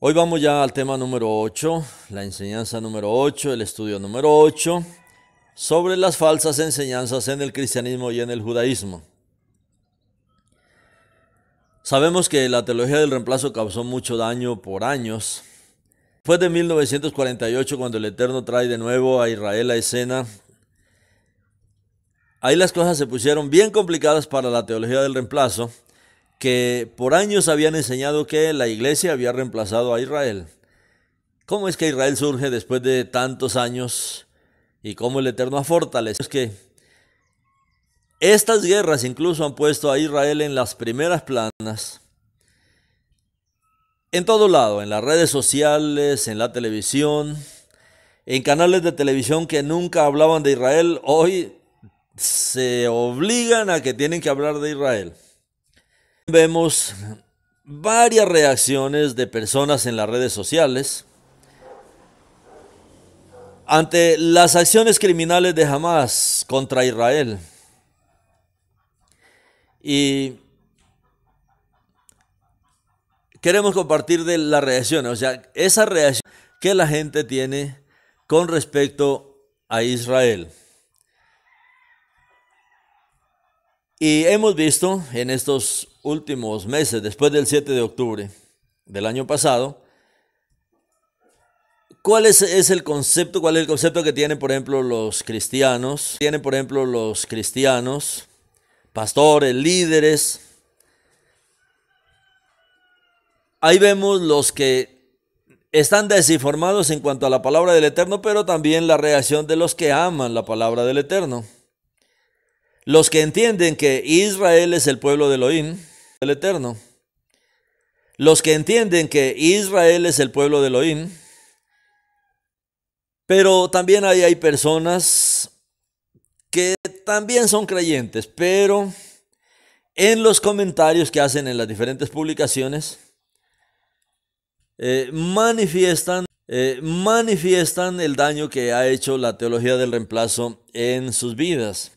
Hoy vamos ya al tema número 8, la enseñanza número 8, el estudio número 8, sobre las falsas enseñanzas en el cristianismo y en el judaísmo. Sabemos que la teología del reemplazo causó mucho daño por años. Después de 1948, cuando el Eterno trae de nuevo a Israel a escena, ahí las cosas se pusieron bien complicadas para la teología del reemplazo, que por años habían enseñado que la iglesia había reemplazado a Israel. ¿Cómo es que Israel surge después de tantos años y cómo el Eterno ha fortalecido? Es que estas guerras incluso han puesto a Israel en las primeras planas, en todo lado, en las redes sociales, en la televisión, en canales de televisión que nunca hablaban de Israel, hoy se obligan a que tienen que hablar de Israel. Vemos varias reacciones de personas en las redes sociales ante las acciones criminales de Hamás contra Israel. Y queremos compartir de las reacciones, o sea, esa reacción que la gente tiene con respecto a Israel. Y hemos visto en estos últimos meses, después del 7 de octubre del año pasado, ¿cuál es el concepto que tienen, por ejemplo, los cristianos? Pastores, líderes. Ahí vemos los que están desinformados en cuanto a la palabra del Eterno, pero también la reacción de los que aman la palabra del Eterno. Los que entienden que Israel es el pueblo de Elohim, del Eterno. Los que entienden que Israel es el pueblo de Elohim. Pero también hay personas que también son creyentes, pero en los comentarios que hacen en las diferentes publicaciones, manifiestan el daño que ha hecho la teología del reemplazo en sus vidas.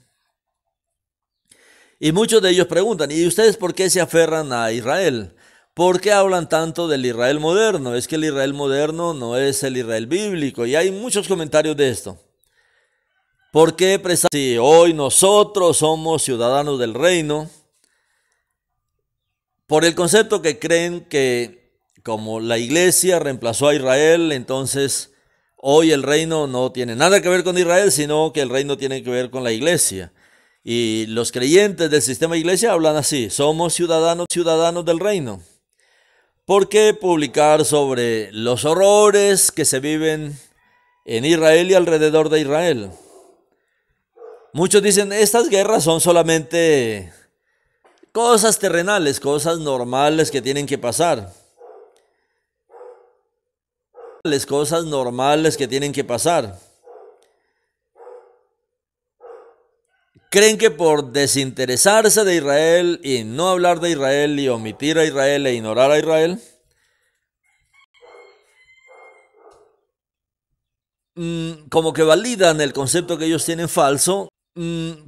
Y muchos de ellos preguntan, ¿y ustedes por qué se aferran a Israel? ¿Por qué hablan tanto del Israel moderno? Es que el Israel moderno no es el Israel bíblico. Y hay muchos comentarios de esto. ¿Por qué si hoy nosotros somos ciudadanos del reino? Por el concepto que creen que como la iglesia reemplazó a Israel, entonces hoy el reino no tiene nada que ver con Israel, sino que el reino tiene que ver con la iglesia. Y los creyentes del sistema iglesia hablan así: somos ciudadanos del reino. ¿Por qué publicar sobre los horrores que se viven en Israel y alrededor de Israel? Muchos dicen, estas guerras son solamente cosas terrenales, cosas normales que tienen que pasar. Cosas normales que tienen que pasar. Creen que por desinteresarse de Israel y no hablar de Israel y omitir a Israel e ignorar a Israel, como que validan el concepto que ellos tienen falso, de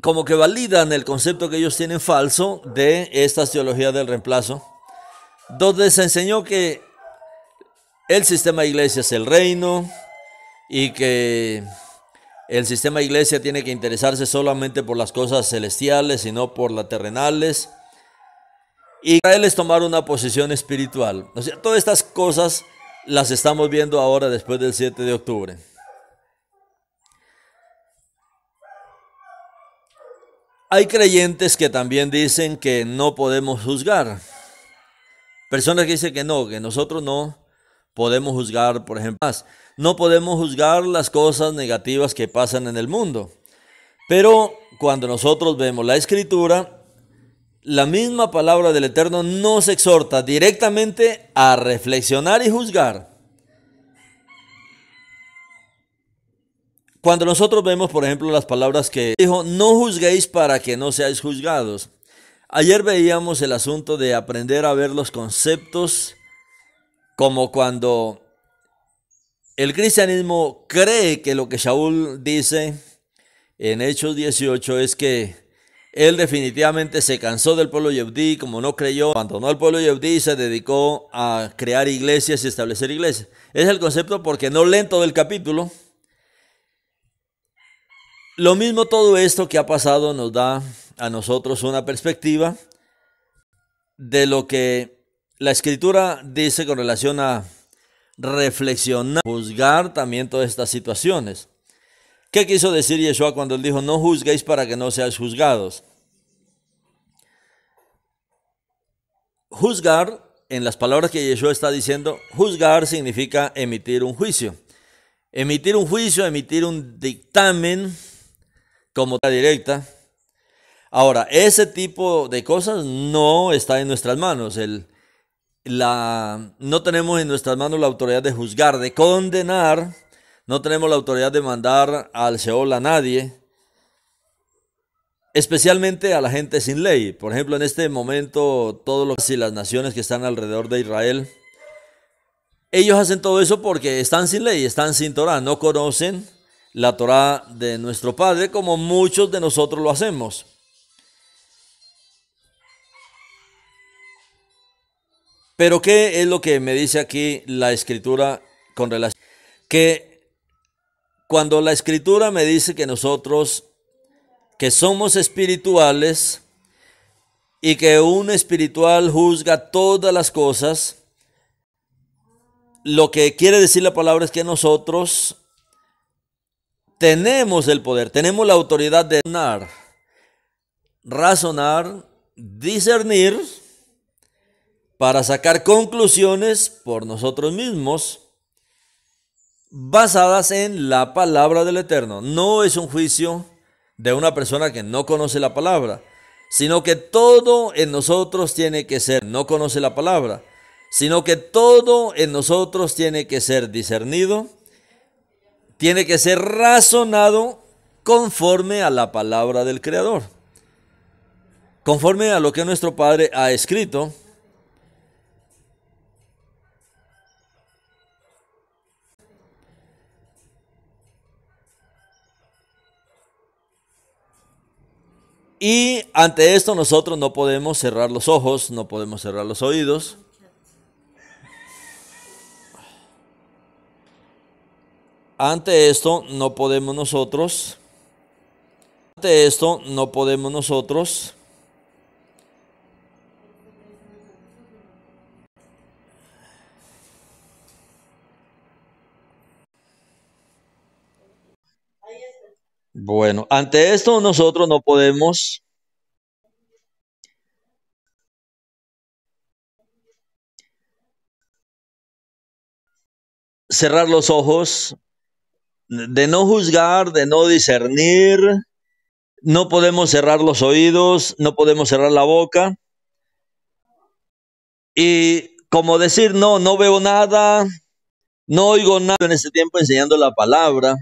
estas teologías del reemplazo, donde se enseñó que el sistema iglesia es el reino y que el sistema iglesia tiene que interesarse solamente por las cosas celestiales y no por las terrenales. Y Israel es tomar una posición espiritual. O sea, todas estas cosas las estamos viendo ahora después del 7 de octubre. Hay creyentes que también dicen que no podemos juzgar. Personas que dicen que nosotros no podemos juzgar, por ejemplo, no podemos juzgar las cosas negativas que pasan en el mundo. Pero cuando nosotros vemos la Escritura, la misma palabra del Eterno nos exhorta directamente a reflexionar y juzgar. Cuando nosotros vemos, por ejemplo, las palabras que dijo, no juzguéis para que no seáis juzgados. Ayer veíamos el asunto de aprender a ver los conceptos como cuando el cristianismo cree que lo que Shaul dice en Hechos 18 es que Él definitivamente se cansó del pueblo Yehudí, como no creyó, abandonó al pueblo Yehudí y se dedicó a crear iglesias y establecer iglesias. Ese es el concepto porque no leen todo el capítulo. Lo mismo todo esto que ha pasado nos da a nosotros una perspectiva de lo que la Escritura dice con relación a reflexionar, juzgar también todas estas situaciones. ¿Qué quiso decir Yeshua cuando él dijo, no juzguéis para que no seáis juzgados? Juzgar, en las palabras que Yeshua está diciendo, juzgar significa emitir un juicio. Emitir un juicio, emitir un dictamen como directa. Ahora, ese tipo de cosas no está en nuestras manos. No tenemos en nuestras manos la autoridad de juzgar, de condenar. No tenemos la autoridad de mandar al Sheol a nadie, especialmente a la gente sin ley. Por ejemplo, en este momento, las naciones que están alrededor de Israel, ellos hacen todo eso porque están sin ley, están sin Torah, no conocen la Torah de nuestro Padre como muchos de nosotros lo hacemos. Pero ¿qué es lo que me dice aquí la Escritura con relación? Que cuando la Escritura me dice que nosotros, que somos espirituales y que un espiritual juzga todas las cosas, lo que quiere decir la palabra es que nosotros tenemos el poder, tenemos la autoridad de razonar, discernir, para sacar conclusiones por nosotros mismos, basadas en la palabra del Eterno. No es un juicio de una persona que no conoce la palabra, sino que todo en nosotros tiene que ser, no conoce la palabra, sino que todo en nosotros tiene que ser discernido, tiene que ser razonado conforme a la palabra del Creador, conforme a lo que nuestro Padre ha escrito. Y ante esto nosotros no podemos cerrar los ojos, no podemos cerrar los oídos. Ante esto no podemos nosotros. Bueno, ante esto nosotros no podemos cerrar los ojos, de no juzgar, de no discernir, no podemos cerrar los oídos, no podemos cerrar la boca y como decir, no veo nada, no oigo nada en este tiempo enseñando la palabra.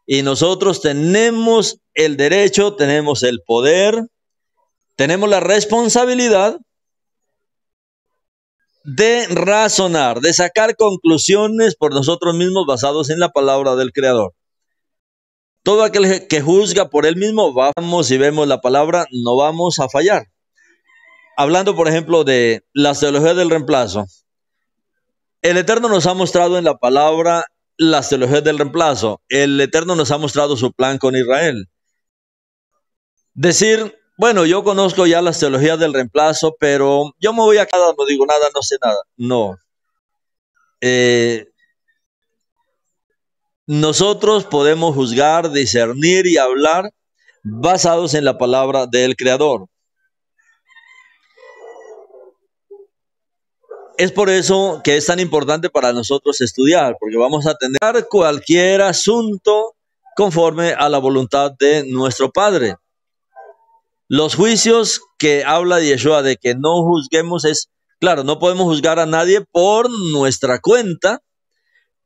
Y nosotros tenemos el derecho, tenemos el poder, tenemos la responsabilidad de razonar, de sacar conclusiones por nosotros mismos basados en la palabra del Creador. Todo aquel que juzga por él mismo, vamos y vemos la palabra, no vamos a fallar. Hablando, por ejemplo, de las teologías del reemplazo. El Eterno nos ha mostrado en la palabra las teologías del reemplazo. El Eterno nos ha mostrado su plan con Israel. Decir, bueno, yo conozco ya las teologías del reemplazo, pero yo me voy a quedar, no digo nada, no sé nada. No. Nosotros podemos juzgar, discernir y hablar basados en la palabra del Creador. Es por eso que es tan importante para nosotros estudiar, porque vamos a tener cualquier asunto conforme a la voluntad de nuestro Padre. Los juicios que habla Yeshua de que no juzguemos es, claro, no podemos juzgar a nadie por nuestra cuenta,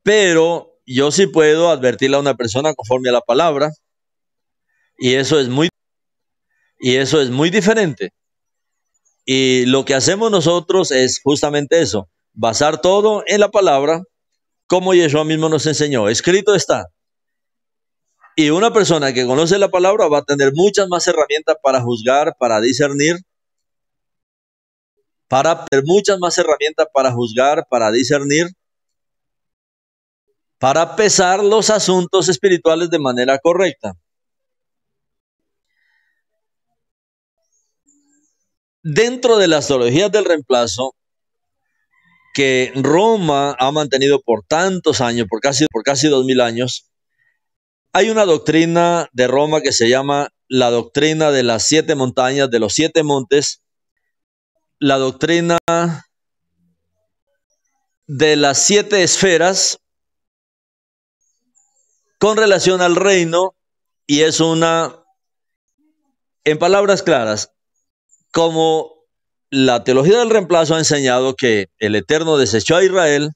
pero yo sí puedo advertirle a una persona conforme a la palabra, y eso es muy diferente. Y lo que hacemos nosotros es justamente eso, basar todo en la palabra, como Yeshua mismo nos enseñó. Escrito está. Y una persona que conoce la palabra va a tener muchas más herramientas para juzgar, para discernir, para pesar los asuntos espirituales de manera correcta. Dentro de las teologías del reemplazo que Roma ha mantenido por tantos años, por casi 2000 años, hay una doctrina de Roma que se llama la doctrina de las 7 montañas, de los 7 montes, la doctrina de las 7 esferas con relación al reino, y es en palabras claras, como la teología del reemplazo ha enseñado que el Eterno desechó a Israel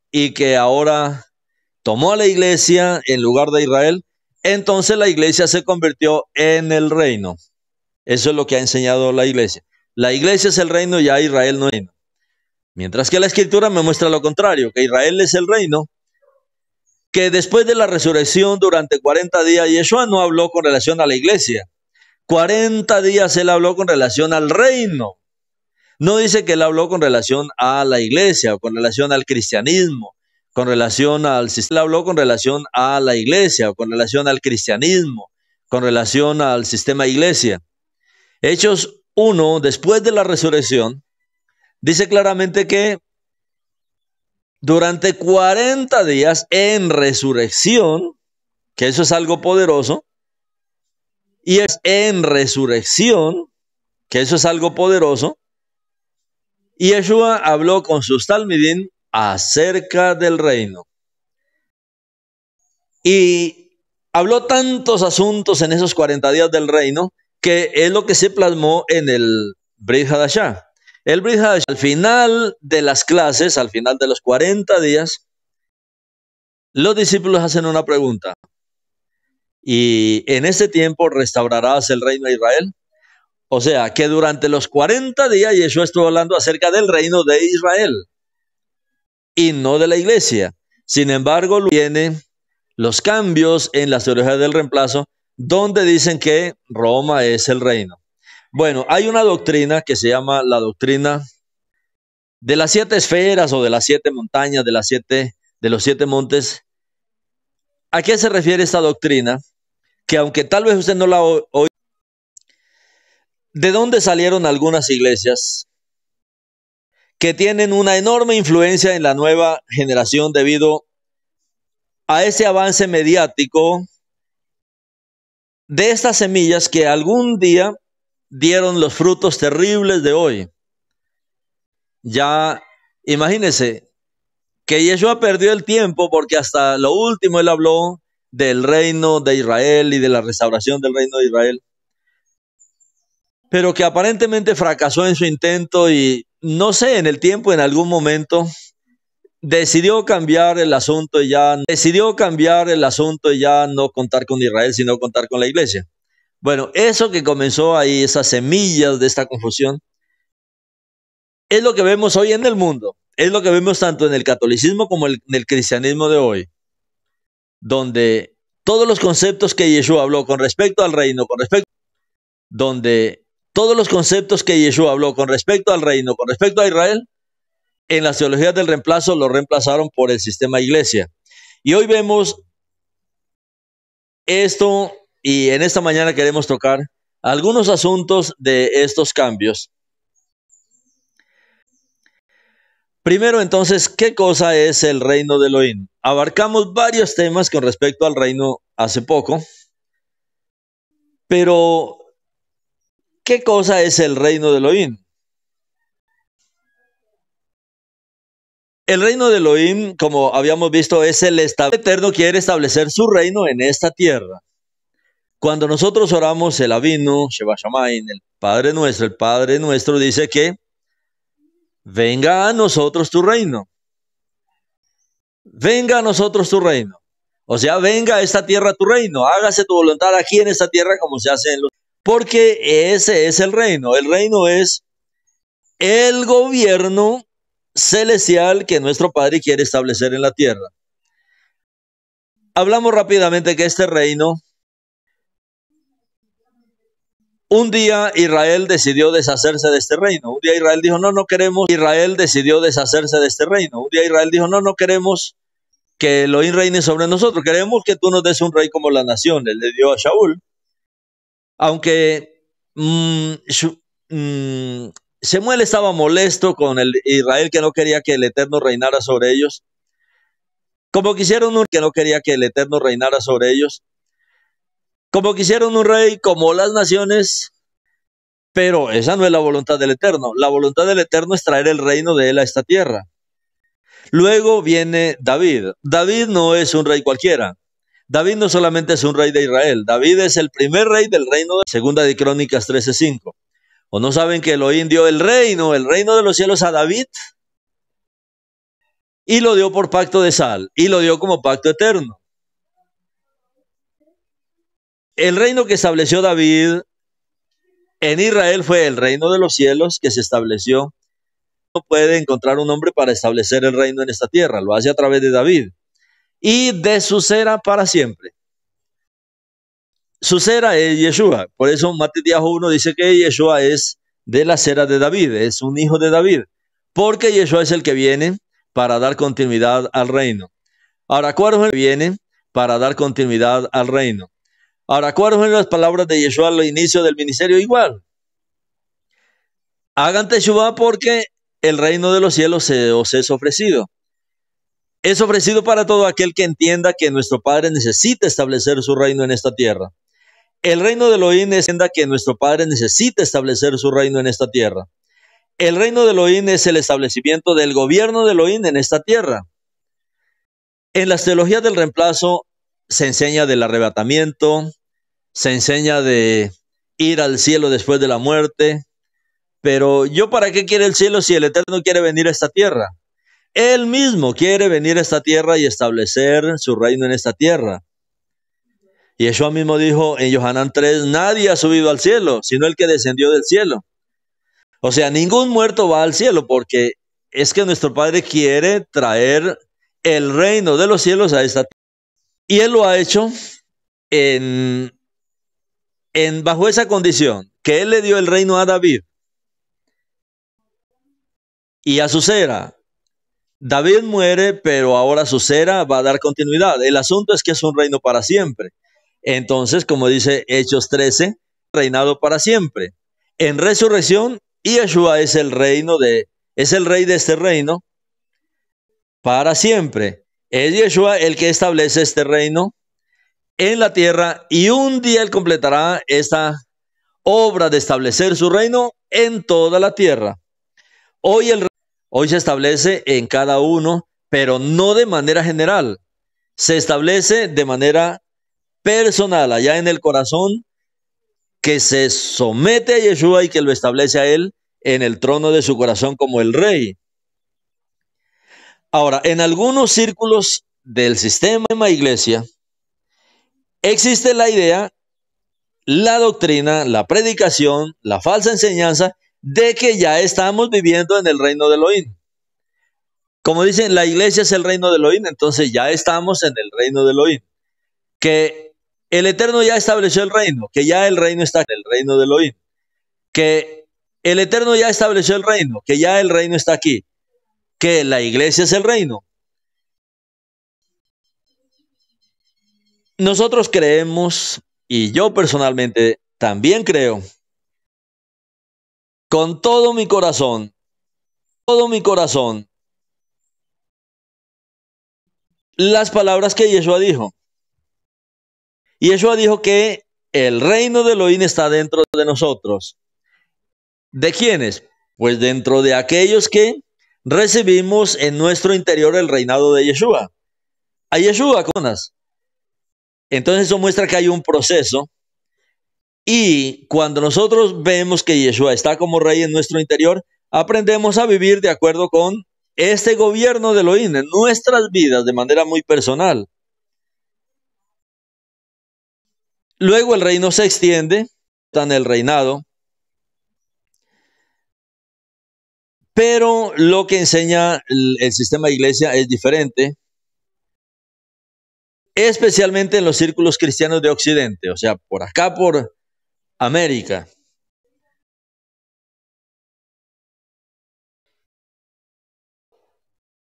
y que ahora tomó a la iglesia en lugar de Israel, entonces la iglesia se convirtió en el reino. Eso es lo que ha enseñado la iglesia. La iglesia es el reino y ya Israel no es el reino. Mientras que la escritura me muestra lo contrario, que Israel es el reino, que después de la resurrección durante 40 días, Yeshua no habló con relación a la iglesia. 40 días él habló con relación al reino. No dice que él habló con relación a la iglesia o con relación al cristianismo, con relación al sistema. Él habló con relación a la iglesia o con relación al cristianismo, con relación al sistema iglesia. Hechos 1, después de la resurrección, dice claramente que durante 40 días en resurrección, que eso es algo poderoso, y es en resurrección, que eso es algo poderoso, y Yeshua habló con sus talmidim acerca del reino. Y habló tantos asuntos en esos 40 días del reino, que es lo que se plasmó en el Brit Hadashah. El Brit Hadashah, al final de las clases, al final de los 40 días, los discípulos hacen una pregunta. ¿Y en ese tiempo restaurarás el reino de Israel? O sea, que durante los 40 días Yeshua estuvo hablando acerca del reino de Israel y no de la iglesia. Sin embargo, vienen los cambios en las teologías del reemplazo, donde dicen que Roma es el reino. Bueno, hay una doctrina que se llama la doctrina de las 7 esferas o de las 7 montañas, de los 7 montes. ¿A qué se refiere esta doctrina? Que aunque tal vez usted no la oiga, ¿de dónde salieron algunas iglesias que tienen una enorme influencia en la nueva generación debido a ese avance mediático de estas semillas que algún día dieron los frutos terribles de hoy? Ya imagínense que Yeshua perdió el tiempo porque hasta lo último él habló del reino de Israel y de la restauración del reino de Israel, pero que aparentemente fracasó en su intento y no sé, en el tiempo, en algún momento, decidió cambiar el asunto y ya no contar con Israel, sino contar con la iglesia. Bueno, eso que comenzó ahí, esas semillas de esta confusión, es lo que vemos hoy en el mundo. Es lo que vemos tanto en el catolicismo como en el cristianismo de hoy, donde todos los conceptos que Yeshua habló con respecto al reino, con respecto a Israel, en las teologías del reemplazo lo reemplazaron por el sistema iglesia. Y hoy vemos esto, y en esta mañana queremos tocar algunos asuntos de estos cambios. Primero, entonces, ¿qué cosa es el reino de Elohim? Abarcamos varios temas con respecto al reino hace poco, pero ¿qué cosa es el reino de Elohim? El reino de Elohim, como habíamos visto, es el Eterno quiere establecer su reino en esta tierra. Cuando nosotros oramos el Avinu, Sheva Shamayim, el Padre Nuestro dice que venga a nosotros tu reino. Venga a nosotros tu reino. O sea, venga a esta tierra tu reino. Hágase tu voluntad aquí en esta tierra como se hace en los... Porque ese es el reino. El reino es el gobierno celestial que nuestro Padre quiere establecer en la tierra. Hablamos rápidamente que este reino, un día Israel decidió deshacerse de este reino. Un día Israel dijo, no, no queremos. Israel decidió deshacerse de este reino. Un día Israel dijo, no, no queremos que Elohim reine sobre nosotros. Queremos que tú nos des un rey como las naciones. Le dio a Shaul. Aunque Shemuel estaba molesto con el Israel que no quería que el Eterno reinara sobre ellos. Como quisieron un que no quería que el Eterno reinara sobre ellos. Como quisieron un rey como las naciones. Pero esa no es la voluntad del Eterno. La voluntad del Eterno es traer el reino de él a esta tierra. Luego viene David. David no es un rey cualquiera. David no solamente es un rey de Israel. David es el primer rey del reino de Segunda de Crónicas 13:5. ¿O no saben que Elohim dio el reino de los cielos a David? Y lo dio por pacto de sal. Y lo dio como pacto eterno. El reino que estableció David en Israel fue el reino de los cielos que se estableció. No puede encontrar un hombre para establecer el reino en esta tierra. Lo hace a través de David. Y de su cera para siempre. Su cera es Yeshua. Por eso Matitiahu 1 dice que Yeshua es de la cera de David. Es un hijo de David. Porque Yeshua es el que viene para dar continuidad al reino. Ahora, ¿cuáles son el que viene para dar continuidad al reino? Ahora, ¿cuáles son las palabras de Yeshua al inicio del ministerio? Igual. Hagan Teshuvah porque el reino de los cielos os es ofrecido. Es ofrecido para todo aquel que entienda que nuestro Padre necesita establecer su reino en esta tierra. El reino de Elohim es que nuestro Padre necesita establecer su reino en esta tierra. El reino de Elohim es el establecimiento del gobierno de Elohim en esta tierra. En las teologías del reemplazo se enseña del arrebatamiento, se enseña de ir al cielo después de la muerte. Pero ¿yo para qué quiere el cielo si el Eterno quiere venir a esta tierra? Él mismo quiere venir a esta tierra y establecer su reino en esta tierra. Y Yeshua mismo dijo en Yohanan 3, nadie ha subido al cielo, sino el que descendió del cielo. O sea, ningún muerto va al cielo porque es que nuestro Padre quiere traer el reino de los cielos a esta tierra. Y Él lo ha hecho bajo esa condición, que Él le dio el reino a David y a su cera. David muere, pero ahora su cera va a dar continuidad. El asunto es que es un reino para siempre. Entonces, como dice Hechos 13, reinado para siempre. En resurrección, Yeshua es el rey de este reino para siempre. Es Yeshua el que establece este reino en la tierra y un día Él completará esta obra de establecer su reino en toda la tierra. Hoy se establece en cada uno, pero no de manera general. Se establece de manera personal, allá en el corazón, que se somete a Yeshua y que lo establece a Él en el trono de su corazón como el rey. Ahora, en algunos círculos del sistema iglesia, existe la idea, la doctrina, la predicación, la falsa enseñanza de que ya estamos viviendo en el reino de Elohim. Como dicen, la iglesia es el reino de Elohim, entonces ya estamos en el reino de Elohim. Que el Eterno ya estableció el reino, que ya el reino está en el reino de Elohim. Que el Eterno ya estableció el reino, que ya el reino está aquí. Que la iglesia es el reino. Nosotros creemos, y yo personalmente también creo, con todo mi corazón, las palabras que Yeshua dijo. Yeshua dijo que el reino de Elohim está dentro de nosotros. ¿De quiénes? Pues dentro de aquellos que recibimos en nuestro interior el reinado de Yeshua. A Yeshua, conas. Entonces eso muestra que hay un proceso. Y cuando nosotros vemos que Yeshua está como rey en nuestro interior, aprendemos a vivir de acuerdo con este gobierno de Elohim en nuestras vidas de manera muy personal. Luego el reino se extiende, está en el reinado, pero lo que enseña el sistema de iglesia es diferente. especialmente en los círculos cristianos de Occidente, o sea, por acá, por América,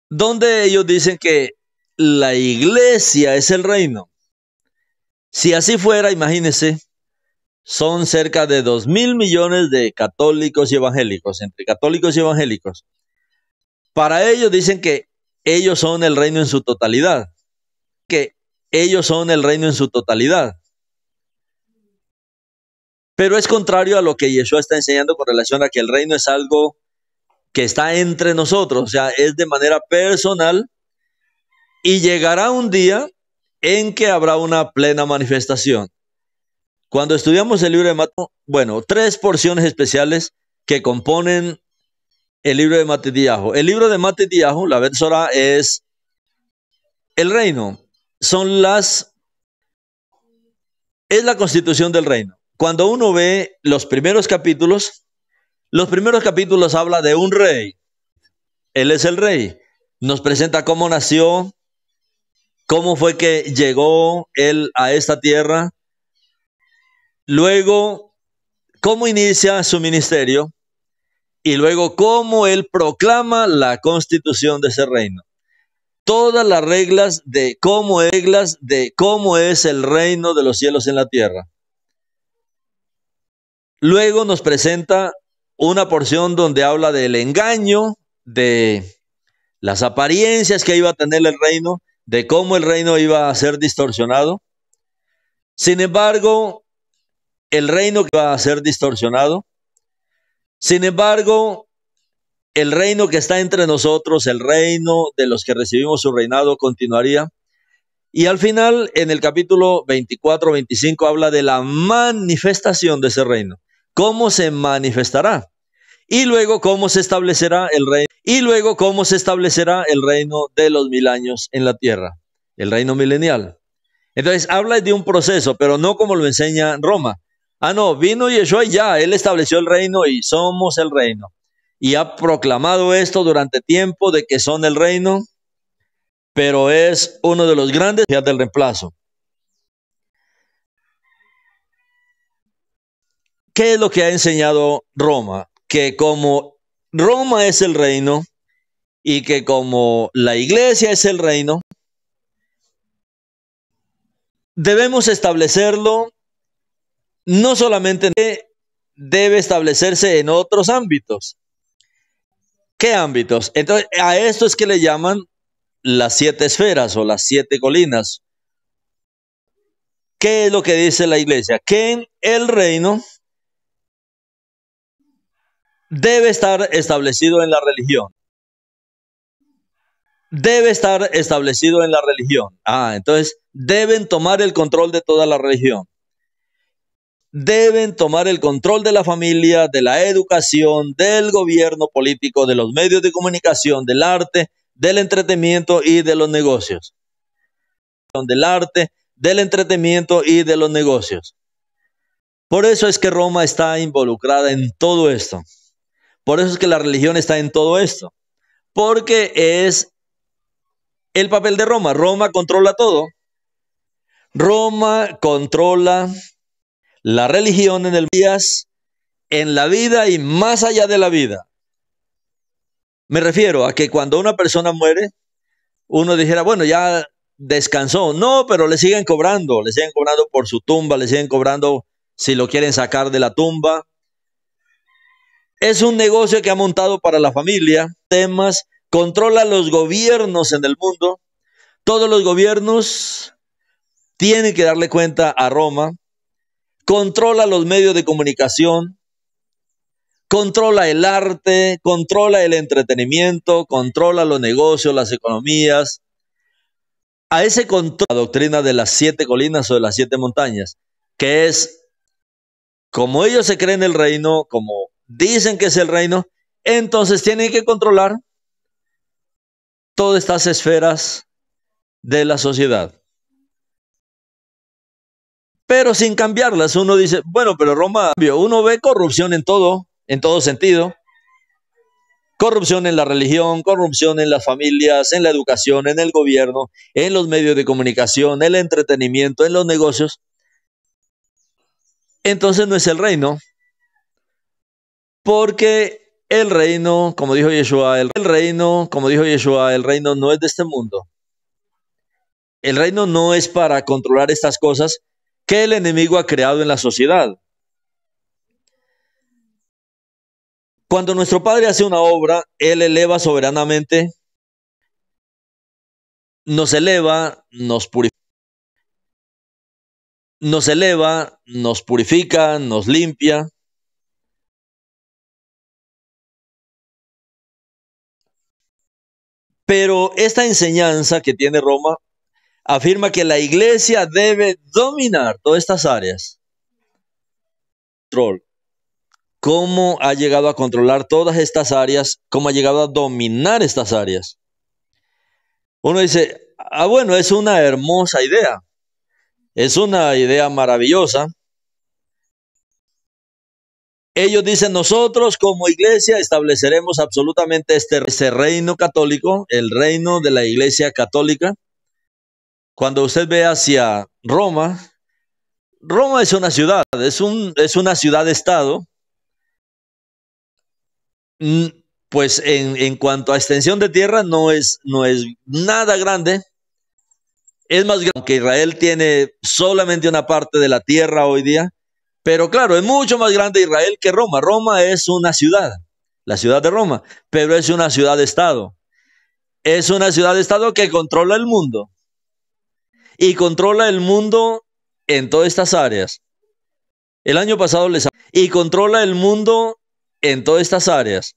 donde ellos dicen que la iglesia es el reino. Si así fuera, imagínense, son cerca de 2.000 millones de católicos y evangélicos, entre católicos y evangélicos. Para ellos dicen que ellos son el reino en su totalidad, que ellos son el reino en su totalidad. Pero es contrario a lo que Yeshua está enseñando con relación a que el reino es algo que está entre nosotros, o sea, es de manera personal y llegará un día en que habrá una plena manifestación. Cuando estudiamos el libro de Mateo, bueno, 3 porciones especiales que componen el libro de Matitiyahu. El libro de Matitiyahu, la Betzorah, es el reino, es la constitución del reino. Cuando uno ve los primeros capítulos habla de un rey. Él es el rey. Nos presenta cómo nació, cómo fue que llegó él a esta tierra. Luego, cómo inicia su ministerio. Y luego, cómo él proclama la constitución de ese reino. Todas las reglas de cómo es el reino de los cielos en la tierra. Luego nos presenta una porción donde habla del engaño, de las apariencias que iba a tener el reino, de cómo el reino iba a ser distorsionado. Sin embargo, el reino que iba a ser distorsionado. Sin embargo, el reino que está entre nosotros, el reino de los que recibimos su reinado, continuaría. Y al final, en el capítulo 24-25, habla de la manifestación de ese reino. ¿Cómo se manifestará? Y luego, ¿cómo se establecerá el reino? Y luego, ¿cómo se establecerá el reino de los 1000 años en la tierra? El reino milenial. Entonces, habla de un proceso, pero no como lo enseña Roma. No, vino Yeshua y ya, él estableció el reino y somos el reino. Y ha proclamado esto durante tiempo de que son el reino, pero es uno de los grandes días del reemplazo. ¿Qué es lo que ha enseñado Roma? Que como Roma es el reino y que como la iglesia es el reino, debemos establecerlo no solamente, debe establecerse en otros ámbitos. ¿Qué ámbitos? Entonces, a esto es que le llaman las 7 esferas o las 7 colinas. ¿Qué es lo que dice la iglesia? Que el reino debe estar establecido en la religión. Debe estar establecido en la religión. Entonces deben tomar el control de toda la religión. Deben tomar el control de la familia, de la educación, del gobierno político, de los medios de comunicación, del arte, del entretenimiento y de los negocios. Del arte, del entretenimiento y de los negocios. Por eso es que Roma está involucrada en todo esto. Por eso es que la religión está en todo esto. Porque es el papel de Roma. Roma controla todo. Roma controla la religión en la vida y más allá de la vida. Me refiero a que cuando una persona muere, uno dijera, bueno, ya descansó. No, pero le siguen cobrando por su tumba, le siguen cobrando si lo quieren sacar de la tumba. Es un negocio que ha montado para la familia, temas, controla los gobiernos en el mundo. Todos los gobiernos tienen que darle cuenta a Roma. Controla los medios de comunicación, controla el arte, controla el entretenimiento, controla los negocios, las economías. A ese control, la doctrina de las 7 colinas o de las 7 montañas, que es, como ellos se creen el reino, como dicen que es el reino, entonces tienen que controlar todas estas esferas de la sociedad. Pero sin cambiarlas. Uno dice, bueno, pero Roma, uno ve corrupción en todo sentido. Corrupción en la religión, corrupción en las familias, en la educación, en el gobierno, en los medios de comunicación, en el entretenimiento, en los negocios. Entonces no es el reino, porque el reino, como dijo Yeshua, el reino no es de este mundo. El reino no es para controlar estas cosas que el enemigo ha creado en la sociedad. Cuando nuestro Padre hace una obra, Él eleva soberanamente, nos eleva, nos purifica, nos limpia. Pero esta enseñanza que tiene Roma afirma que la iglesia debe dominar todas estas áreas. ¿Cómo ha llegado a controlar todas estas áreas? ¿Cómo ha llegado a dominar estas áreas? Uno dice, bueno, es una hermosa idea. Es una idea maravillosa. Ellos dicen, nosotros como iglesia estableceremos absolutamente este reino católico, el reino de la iglesia católica. Cuando usted ve hacia Roma, Roma es una ciudad, es una ciudad-estado. Pues en cuanto a extensión de tierra no es nada grande. Es más grande que Israel tiene solamente una parte de la tierra hoy día. Pero claro, es mucho más grande Israel que Roma. Roma es una ciudad, la ciudad de Roma, pero es una ciudad-estado. Es una ciudad-estado que controla el mundo. Y controla el mundo en todas estas áreas. El año pasado y controla el mundo en todas estas áreas.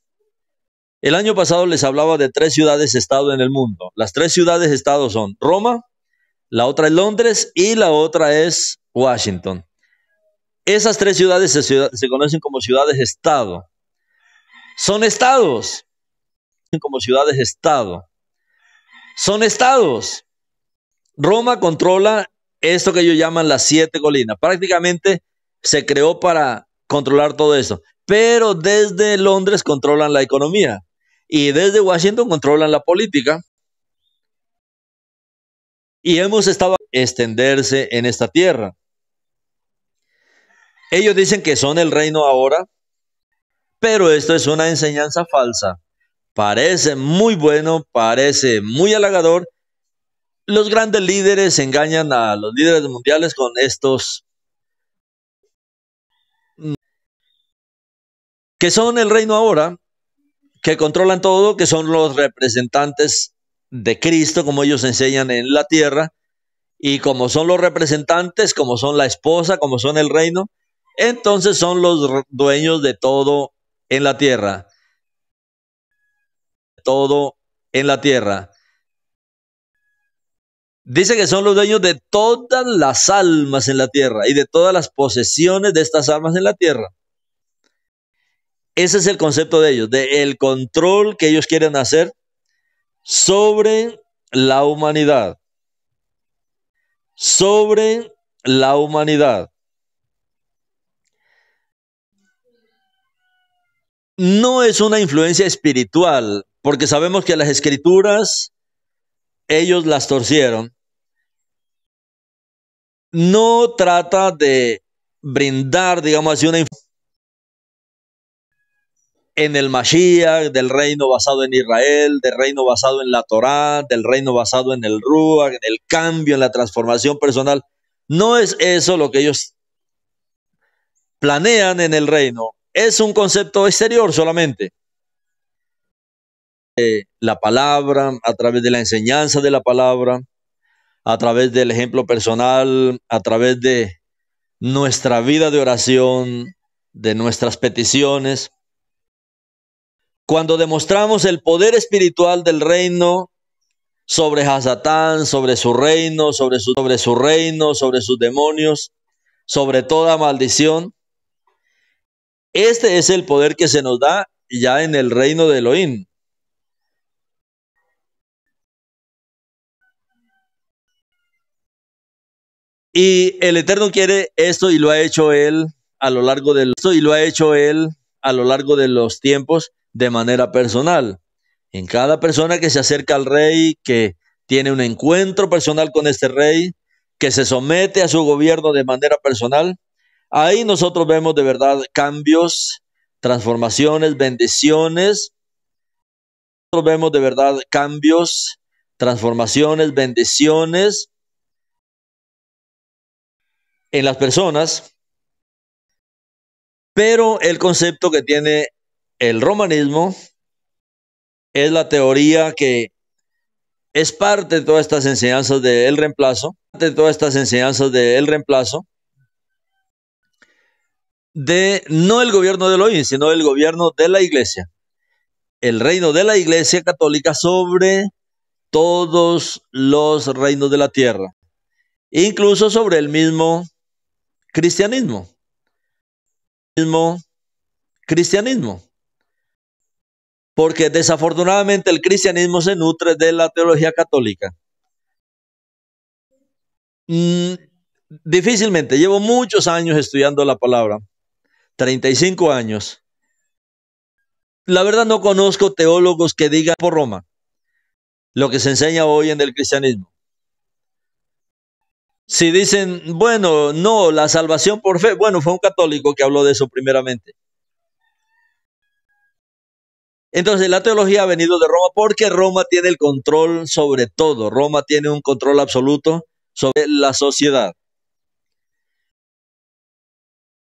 El año pasado les hablaba de 3 ciudades-estado en el mundo. Las 3 ciudades-estado son Roma, la otra es Londres y la otra es Washington. Esas 3 ciudades se conocen como ciudades-estado. Son estados. Como ciudades-estado. Son estados. Roma controla esto que ellos llaman las 7 colinas. Prácticamente se creó para controlar todo eso. Pero desde Londres controlan la economía. Y desde Washington controlan la política. Y hemos estado a extenderse en esta tierra. Ellos dicen que son el reino ahora, pero esto es una enseñanza falsa. Parece muy bueno, parece muy halagador. Los grandes líderes engañan a los líderes mundiales con estos que son el reino ahora, que controlan todo, que son los representantes de Cristo, como ellos enseñan en la tierra, y como son los representantes, como son la esposa, como son el reino, entonces son los dueños de todo en la tierra. Todo en la tierra. Dice que son los dueños de todas las almas en la tierra y de todas las posesiones de estas almas en la tierra. Ese es el concepto de ellos, del control que ellos quieren hacer sobre la humanidad. Sobre la humanidad. No es una influencia espiritual, porque sabemos que las escrituras, ellos las torcieron. No trata de brindar, digamos así, una influencia en el Mashiach, del reino basado en Israel, del reino basado en la Torá, del reino basado en el Ruach, en el cambio, en la transformación personal. No es eso lo que ellos planean en el reino. Es un concepto exterior solamente. La palabra, a través de la enseñanza de la palabra, a través del ejemplo personal, a través de nuestra vida de oración, de nuestras peticiones. Cuando demostramos el poder espiritual del reino sobre Hasatán, sobre su reino, sobre sus demonios, sobre toda maldición, este es el poder que se nos da ya en el reino de Elohim. Y el Eterno quiere esto y lo ha hecho Él a lo largo de los tiempos, de manera personal. En cada persona que se acerca al rey, que tiene un encuentro personal con este rey, que se somete a su gobierno de manera personal, ahí nosotros vemos de verdad cambios, transformaciones, bendiciones. Nosotros vemos de verdad cambios, transformaciones, bendiciones en las personas, pero el concepto que tiene el romanismo es la teoría que es parte de todas estas enseñanzas del reemplazo, de no el gobierno de Elohim, sino el gobierno de la iglesia, el reino de la iglesia católica sobre todos los reinos de la tierra, incluso sobre el mismo cristianismo. Porque desafortunadamente el cristianismo se nutre de la teología católica. Difícilmente, llevo muchos años estudiando la palabra, 35 años. La verdad no conozco teólogos que digan por Roma lo que se enseña hoy en el cristianismo. Si dicen, bueno, no, la salvación por fe, bueno, fue un católico que habló de eso primeramente. Entonces la teología ha venido de Roma porque Roma tiene el control sobre todo. Roma tiene un control absoluto sobre la sociedad.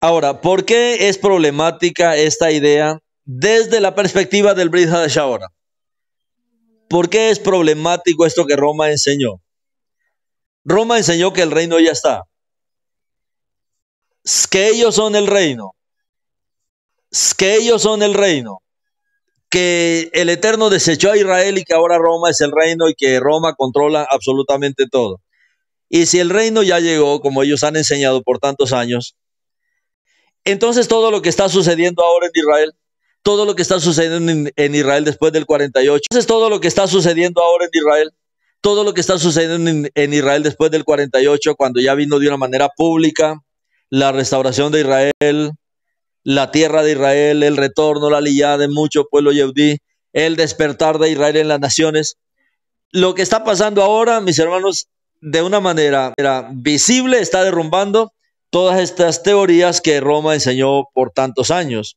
Ahora, ¿por qué es problemática esta idea desde la perspectiva del Brit Hadash ahora? ¿Por qué es problemático esto que Roma enseñó? Roma enseñó que el reino ya está, que ellos son el reino, que el Eterno desechó a Israel y que ahora Roma es el reino y que Roma controla absolutamente todo. Y si el reino ya llegó, como ellos han enseñado por tantos años, entonces todo lo que está sucediendo ahora en Israel, todo lo que está sucediendo en Israel después del 48, entonces todo lo que está sucediendo ahora en Israel, todo lo que está sucediendo en Israel después del 48, cuando ya vino de una manera pública la restauración de Israel, la tierra de Israel, el retorno, la aliyá de mucho pueblo yehudí, el despertar de Israel en las naciones. Lo que está pasando ahora, mis hermanos, de una manera visible está derrumbando todas estas teorías que Roma enseñó por tantos años.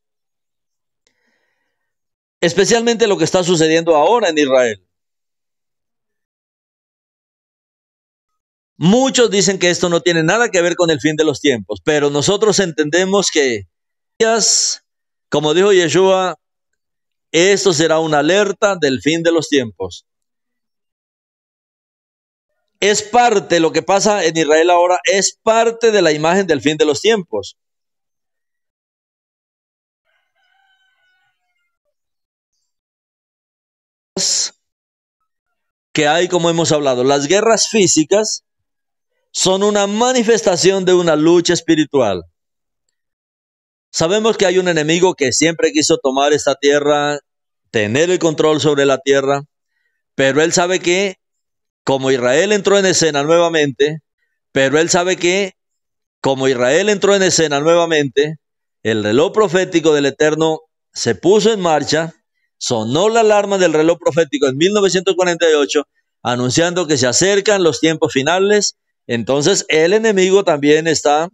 Especialmente lo que está sucediendo ahora en Israel. Muchos dicen que esto no tiene nada que ver con el fin de los tiempos, pero nosotros entendemos que, como dijo Yeshua, esto será una alerta del fin de los tiempos. Es parte, lo que pasa en Israel ahora, es parte de la imagen del fin de los tiempos. Que hay, como hemos hablado, las guerras físicas son una manifestación de una lucha espiritual. Sabemos que hay un enemigo que siempre quiso tomar esta tierra, tener el control sobre la tierra, pero él sabe que, como Israel entró en escena nuevamente, el reloj profético del Eterno se puso en marcha, sonó la alarma del reloj profético en 1948, anunciando que se acercan los tiempos finales. Entonces el enemigo también está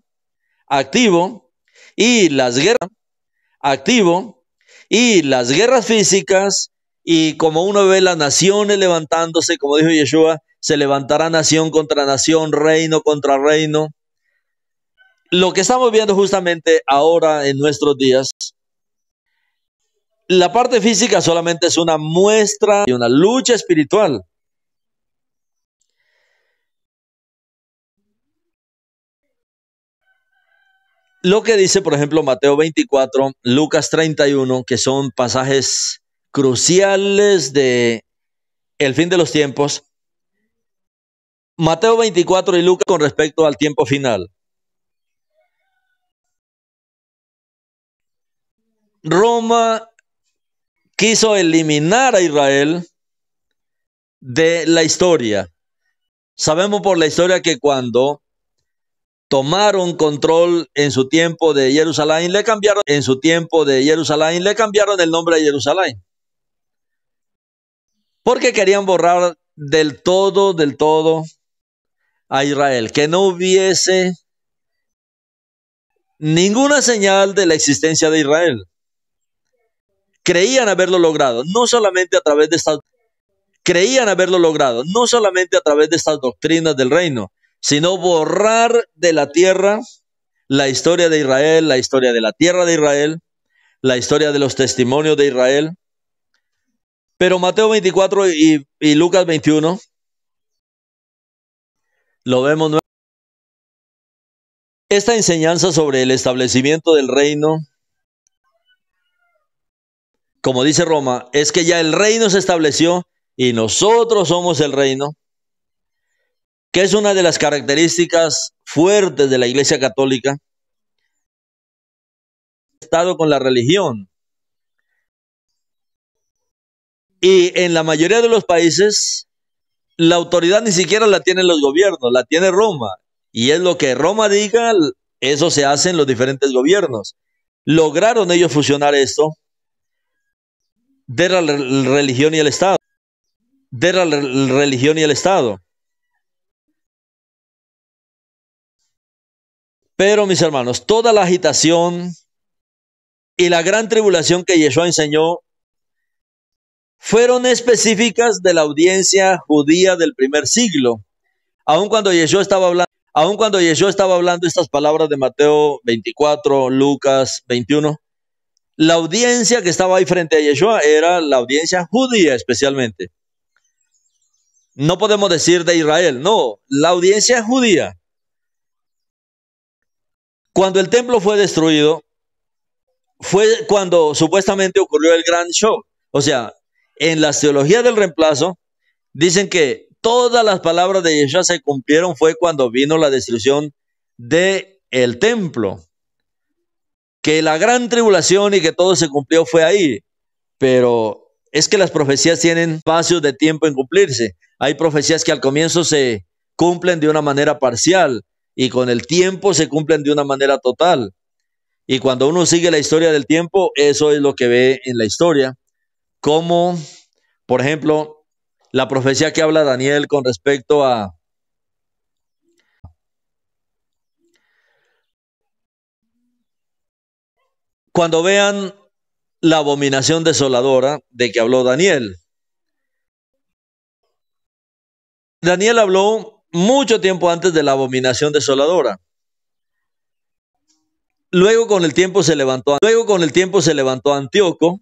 activo y las guerras físicas, y como uno ve las naciones levantándose, como dijo Yeshua, se levantará nación contra nación, reino contra reino. Lo que estamos viendo justamente ahora en nuestros días, la parte física solamente es una muestra de una lucha espiritual. Lo que dice, por ejemplo, Mateo 24, Lucas 31, que son pasajes cruciales de el fin de los tiempos. Mateo 24 y Lucas con respecto al tiempo final. Roma quiso eliminar a Israel de la historia. Sabemos por la historia que cuando tomaron control en su tiempo de Jerusalén, le cambiaron el nombre a Jerusalén. Porque querían borrar del todo a Israel, que no hubiese ninguna señal de la existencia de Israel. Creían haberlo logrado, no solamente a través de estas doctrinas del reino, sino borrar de la tierra la historia de Israel, la historia de la tierra de Israel, la historia de los testimonios de Israel. Pero Mateo 24 y Lucas 21 lo vemos nuevamente. Esta enseñanza sobre el establecimiento del reino, como dice Roma, es que ya el reino se estableció y nosotros somos el reino, que es una de las características fuertes de la Iglesia Católica. Estado con la religión. Y en la mayoría de los países, la autoridad ni siquiera la tienen los gobiernos, la tiene Roma. Y es lo que Roma diga, eso se hace en los diferentes gobiernos. Lograron ellos fusionar esto de la religión y el Estado. Pero, mis hermanos, toda la agitación y la gran tribulación que Yeshua enseñó fueron específicas de la audiencia judía del primer siglo. Aun cuando Yeshua estaba hablando estas palabras de Mateo 24, Lucas 21, la audiencia que estaba ahí frente a Yeshua era la audiencia judía especialmente. No podemos decir de Israel, no, la audiencia judía. Cuando el templo fue destruido, fue cuando supuestamente ocurrió el gran shock. O sea, en las teologías del reemplazo, dicen que todas las palabras de Yeshua se cumplieron fue cuando vino la destrucción del templo. Que la gran tribulación y que todo se cumplió fue ahí. Pero es que las profecías tienen espacios de tiempo en cumplirse. Hay profecías que al comienzo se cumplen de una manera parcial y con el tiempo se cumplen de una manera total. Y cuando uno sigue la historia del tiempo, eso es lo que ve en la historia. Como, por ejemplo, la profecía que habla Daniel con respecto a cuando vean la abominación desoladora de que habló Daniel. Daniel habló mucho tiempo antes de la abominación desoladora. Luego con el tiempo se levantó Antíoco,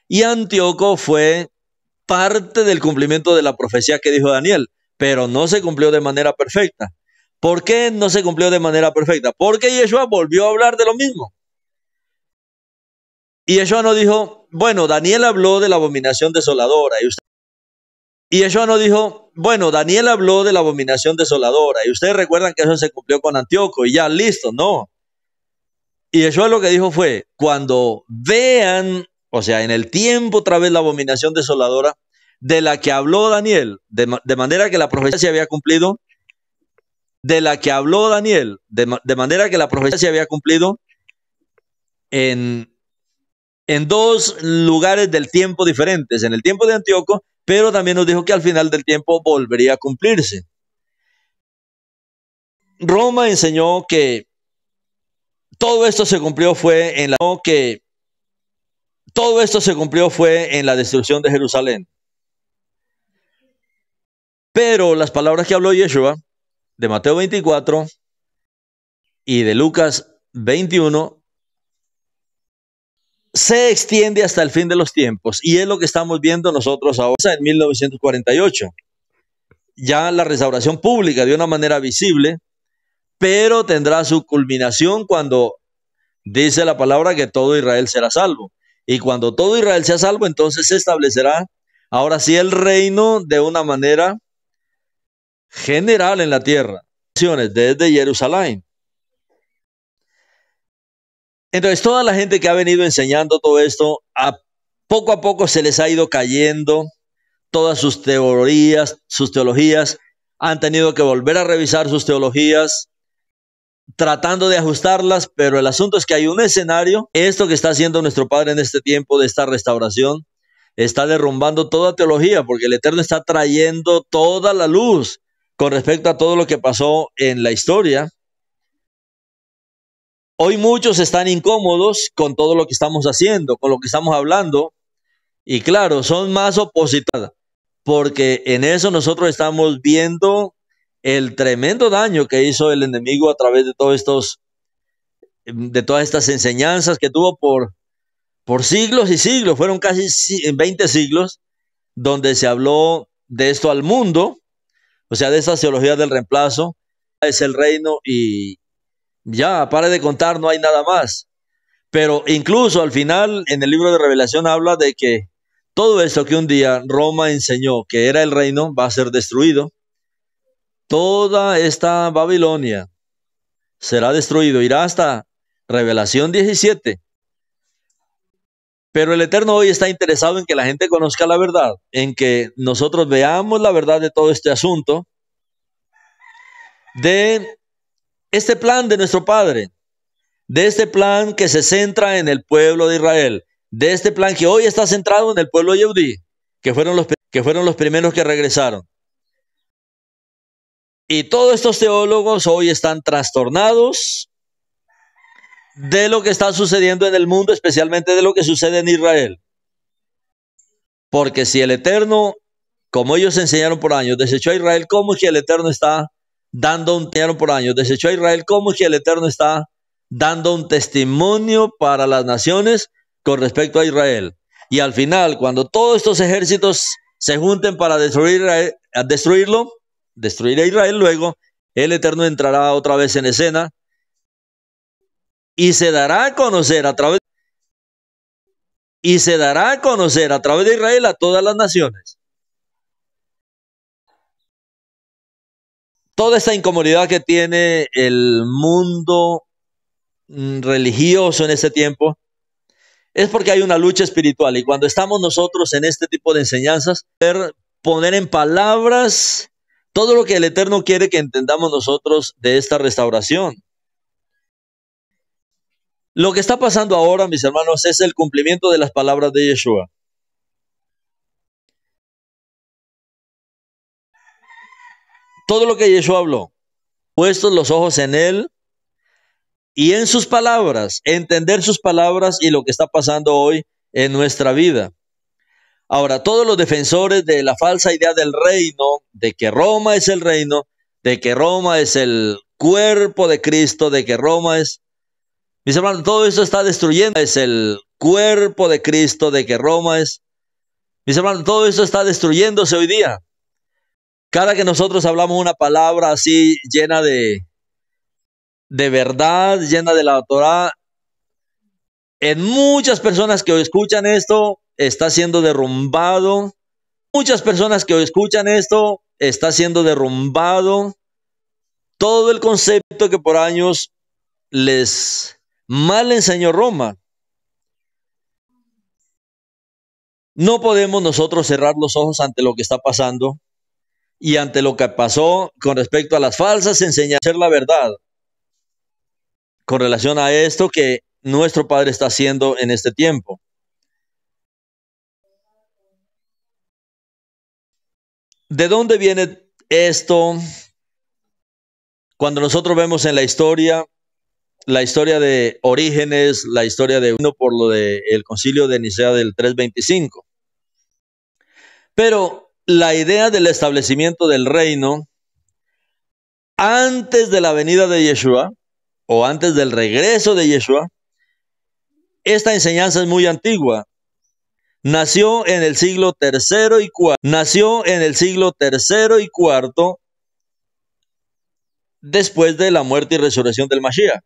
y Antíoco fue parte del cumplimiento de la profecía que dijo Daniel, pero no se cumplió de manera perfecta. ¿Por qué no se cumplió de manera perfecta? Porque Yeshua volvió a hablar de lo mismo. Y Yeshua no dijo, bueno, Daniel habló de la abominación desoladora. Y Yeshua no dijo, bueno, Daniel habló de la abominación desoladora. Y ustedes recuerdan que eso se cumplió con Antíoco y ya, listo, no. Y Yeshua lo que dijo fue, cuando vean, o sea, en el tiempo otra vez la abominación desoladora de la que habló Daniel, de manera que la profecía se había cumplido, de la que habló Daniel, de manera que la profecía se había cumplido en dos lugares del tiempo diferentes, en el tiempo de Antíoco, pero también nos dijo que al final del tiempo volvería a cumplirse. Roma enseñó que todo esto se cumplió fue en la destrucción de Jerusalén. Pero las palabras que habló Yeshua de Mateo 24 y de Lucas 21 se extiende hasta el fin de los tiempos, y es lo que estamos viendo nosotros ahora en 1948. Ya la restauración pública de una manera visible, pero tendrá su culminación cuando dice la palabra que todo Israel será salvo. Y cuando todo Israel sea salvo, entonces se establecerá ahora sí el reino de una manera general en la tierra, desde Jerusalén. Entonces, toda la gente que ha venido enseñando todo esto, poco a poco se les ha ido cayendo todas sus teorías, sus teologías, han tenido que volver a revisar sus teologías, tratando de ajustarlas, pero el asunto es que hay un escenario. Esto que está haciendo nuestro Padre en este tiempo de esta restauración está derrumbando toda teología, porque el Eterno está trayendo toda la luz con respecto a todo lo que pasó en la historia. Hoy muchos están incómodos con todo lo que estamos haciendo, con lo que estamos hablando, y claro, son más opositores, porque en eso nosotros estamos viendo el tremendo daño que hizo el enemigo a través de de todas estas enseñanzas que tuvo por siglos y siglos. Fueron casi 20 siglos donde se habló de esto al mundo, o sea, de esta teología del reemplazo. Es el reino y ya, pare de contar, no hay nada más. Pero incluso al final, en el libro de Revelación habla de que todo esto que un día Roma enseñó que era el reino va a ser destruido. Toda esta Babilonia será destruido, irá hasta Revelación 17. Pero el Eterno hoy está interesado en que la gente conozca la verdad, en que nosotros veamos la verdad de todo este asunto, de este plan de nuestro Padre, de este plan que se centra en el pueblo de Israel, de este plan que hoy está centrado en el pueblo yehudí, que fueron los primeros que regresaron. Y todos estos teólogos hoy están trastornados de lo que está sucediendo en el mundo, especialmente de lo que sucede en Israel. Porque si el Eterno, como ellos enseñaron por años, desechó a Israel, ¿cómo es que el Eterno está dando un testimonio para las naciones con respecto a Israel? Y al final, cuando todos estos ejércitos se junten para destruir a Israel, luego el Eterno entrará otra vez en escena y se dará a conocer a través de Israel a todas las naciones. Toda esta incomodidad que tiene el mundo religioso en este tiempo es porque hay una lucha espiritual, y cuando estamos nosotros en este tipo de enseñanzas, poner en palabras todo lo que el Eterno quiere que entendamos nosotros de esta restauración. Lo que está pasando ahora, mis hermanos, es el cumplimiento de las palabras de Yeshua. Todo lo que Yeshua habló, puestos los ojos en Él y en sus palabras, entender sus palabras y lo que está pasando hoy en nuestra vida. Ahora, todos los defensores de la falsa idea del reino, de que Roma es el reino, de que Roma es el cuerpo de Cristo, de que Roma es... Mis hermanos, todo eso está destruyendo. Es el cuerpo de Cristo, de que Roma es... Mis hermanos, todo eso está destruyéndose hoy día. Cada que nosotros hablamos una palabra así llena de verdad, llena de la Torah, en muchas personas que escuchan esto está siendo derrumbado. Muchas personas que escuchan esto está siendo derrumbado todo el concepto que por años les mal enseñó Roma. No podemos nosotros cerrar los ojos ante lo que está pasando y ante lo que pasó con respecto a las falsas enseñanzas, la verdad con relación a esto que nuestro Padre está haciendo en este tiempo. ¿De dónde viene esto? Cuando nosotros vemos en la historia de Orígenes, la historia de uno por lo del concilio de Nicea del 325. Pero la idea del establecimiento del reino antes de la venida de Yeshua o antes del regreso de Yeshua, esta enseñanza es muy antigua. Nació en el siglo III y IV después de la muerte y resurrección del Mashiach.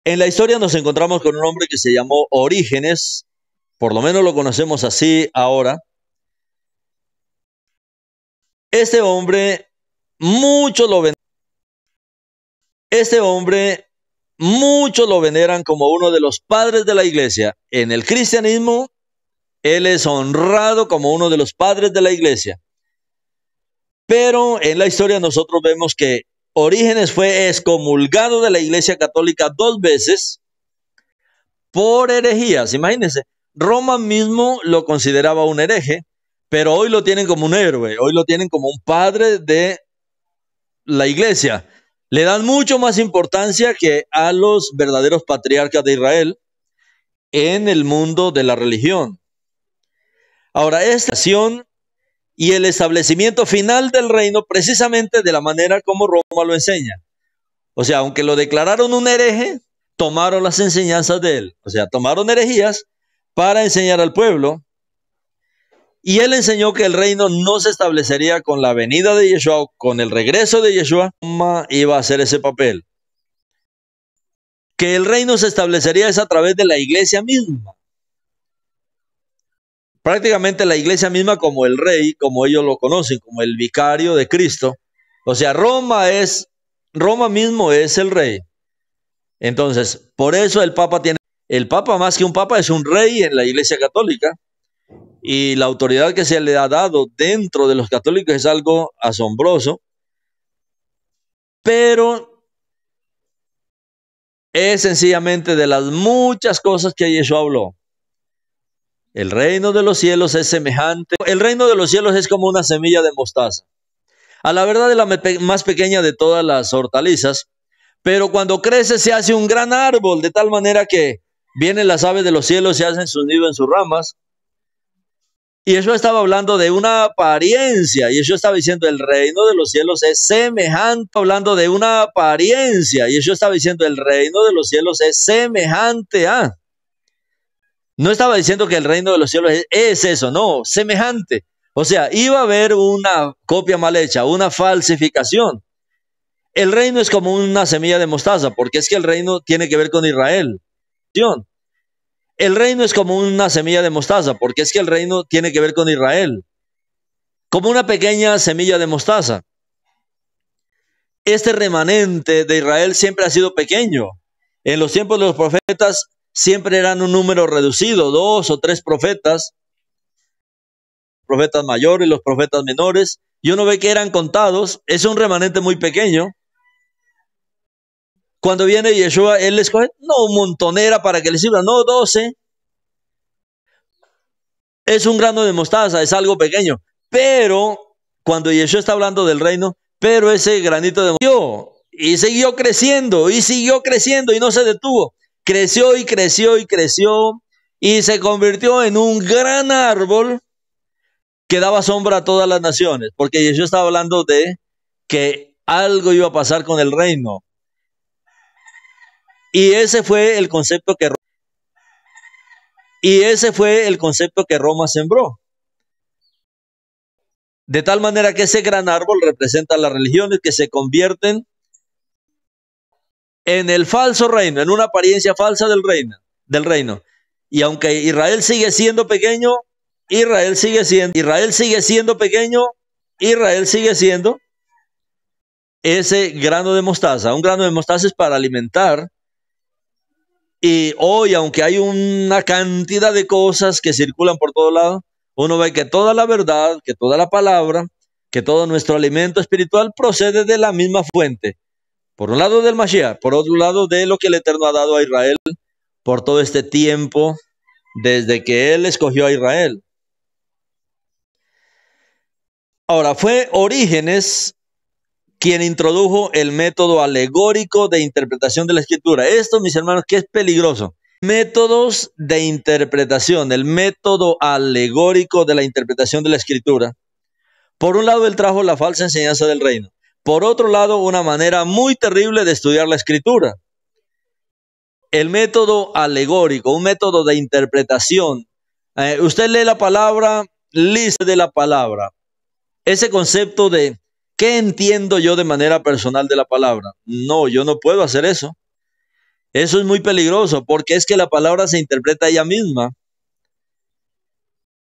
En la historia nos encontramos con un hombre que se llamó Orígenes, por lo menos lo conocemos así ahora. Este hombre, muchos lo veneran como uno de los padres de la iglesia. En el cristianismo, él es honrado como uno de los padres de la iglesia. Pero en la historia nosotros vemos que Orígenes fue excomulgado de la Iglesia Católica 2 veces por herejías. Imagínense, Roma mismo lo consideraba un hereje, pero hoy lo tienen como un héroe, hoy lo tienen como un padre de la Iglesia. Le dan mucho más importancia que a los verdaderos patriarcas de Israel en el mundo de la religión. Ahora, esta acción y el establecimiento final del reino precisamente de la manera como Roma lo enseña. O sea, aunque lo declararon un hereje, tomaron las enseñanzas de él. O sea, tomaron herejías para enseñar al pueblo. Y él enseñó que el reino no se establecería con la venida de Yeshua, con el regreso de Yeshua. Roma iba a hacer ese papel. Que el reino se establecería es a través de la iglesia misma. Prácticamente la iglesia misma como el rey, como ellos lo conocen, como el vicario de Cristo. O sea, Roma mismo es el rey. Entonces, por eso el Papa más que un papa es un rey en la Iglesia Católica. Y la autoridad que se le ha dado dentro de los católicos es algo asombroso. Pero es sencillamente de las muchas cosas que Yeshua habló. El reino de los cielos es semejante. El reino de los cielos es como una semilla de mostaza. A la verdad es la más pequeña de todas las hortalizas. Pero cuando crece se hace un gran árbol, de tal manera que vienen las aves de los cielos y hacen su nido en sus ramas. Y eso estaba hablando de una apariencia, y eso estaba diciendo el reino de los cielos es semejante, hablando de una apariencia, y eso estaba diciendo el reino de los cielos es semejante a. No estaba diciendo que el reino de los cielos es eso, no, semejante. O sea, iba a haber una copia mal hecha, una falsificación. El reino es como una semilla de mostaza, porque es que el reino tiene que ver con Israel. El reino es como una semilla de mostaza, porque es que el reino tiene que ver con Israel. Como una pequeña semilla de mostaza. Este remanente de Israel siempre ha sido pequeño. En los tiempos de los profetas siempre eran un número reducido, 2 o 3 profetas mayores, los profetas menores, y uno ve que eran contados. Es un remanente muy pequeño. Cuando viene Yeshua, él les coge, no un montonera para que les sirva, no 12. Es un grano de mostaza, es algo pequeño. Pero cuando Yeshua está hablando del reino, pero ese granito de mostaza y siguió creciendo y no se detuvo. Creció y creció y creció y se convirtió en un gran árbol que daba sombra a todas las naciones, porque Yeshua estaba hablando de que algo iba a pasar con el reino. Y ese fue el concepto que Roma sembró. De tal manera que ese gran árbol representa las religiones que se convierten en el falso reino, en una apariencia falsa del reino. Y aunque Israel sigue siendo pequeño, Israel sigue siendo ese grano de mostaza. Un grano de mostaza es para alimentar. Y hoy, aunque hay una cantidad de cosas que circulan por todo lado, uno ve que toda la verdad, que toda la palabra, que todo nuestro alimento espiritual procede de la misma fuente. Por un lado del Mashiach, por otro lado de lo que el Eterno ha dado a Israel por todo este tiempo, desde que Él escogió a Israel. Ahora, fue Orígenes quien introdujo el método alegórico de interpretación de la Escritura. Esto, mis hermanos, que es peligroso. Métodos de interpretación, el método alegórico de la interpretación de la Escritura. Por un lado, él trajo la falsa enseñanza del reino. Por otro lado, una manera muy terrible de estudiar la Escritura. El método alegórico, un método de interpretación. Usted lee la palabra, lista de la palabra. Ese concepto de ¿qué entiendo yo de manera personal de la palabra? No, yo no puedo hacer eso. Eso es muy peligroso porque es que la palabra se interpreta ella misma.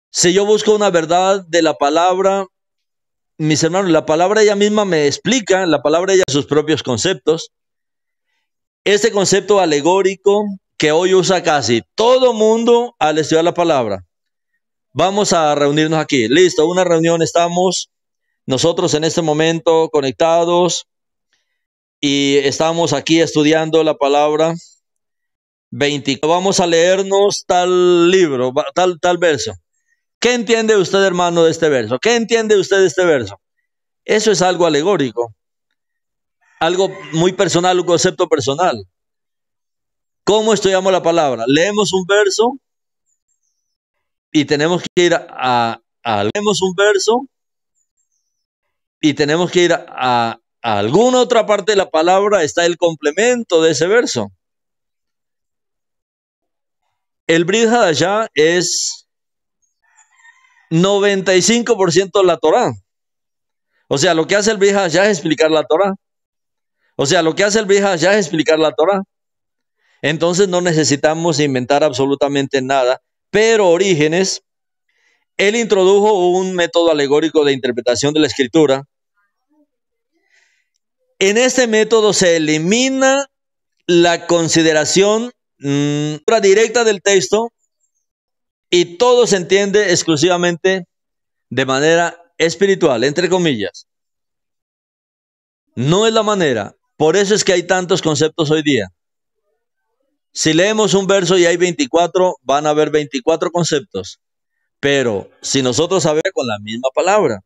Si yo busco una verdad de la palabra, mis hermanos, la palabra ella misma me explica, la palabra ella sus propios conceptos. Este concepto alegórico que hoy usa casi todo mundo al estudiar la palabra. Vamos a reunirnos aquí. Listo, una reunión, estamos nosotros en este momento conectados y estamos aquí estudiando la palabra 20. Vamos a leernos tal libro, tal verso. ¿Qué entiende usted, hermano, de este verso? ¿Qué entiende usted de este verso? Eso es algo alegórico, algo muy personal, un concepto personal. ¿Cómo estudiamos la palabra? Leemos un verso y tenemos que ir leemos un verso y tenemos que ir a alguna otra parte de la palabra, está el complemento de ese verso. El Brit Hadashah es 95% la Torah. O sea, lo que hace el Brit Hadashah es explicar la Torah. O sea, lo que hace el Brit Hadashah es explicar la Torah. Entonces no necesitamos inventar absolutamente nada. Pero Orígenes, él introdujo un método alegórico de interpretación de la escritura. En este método se elimina la consideración directa del texto y todo se entiende exclusivamente de manera espiritual, entre comillas. No es la manera. Por eso es que hay tantos conceptos hoy día. Si leemos un verso y hay 24, van a haber 24 conceptos. Pero si nosotros sabemos con la misma palabra,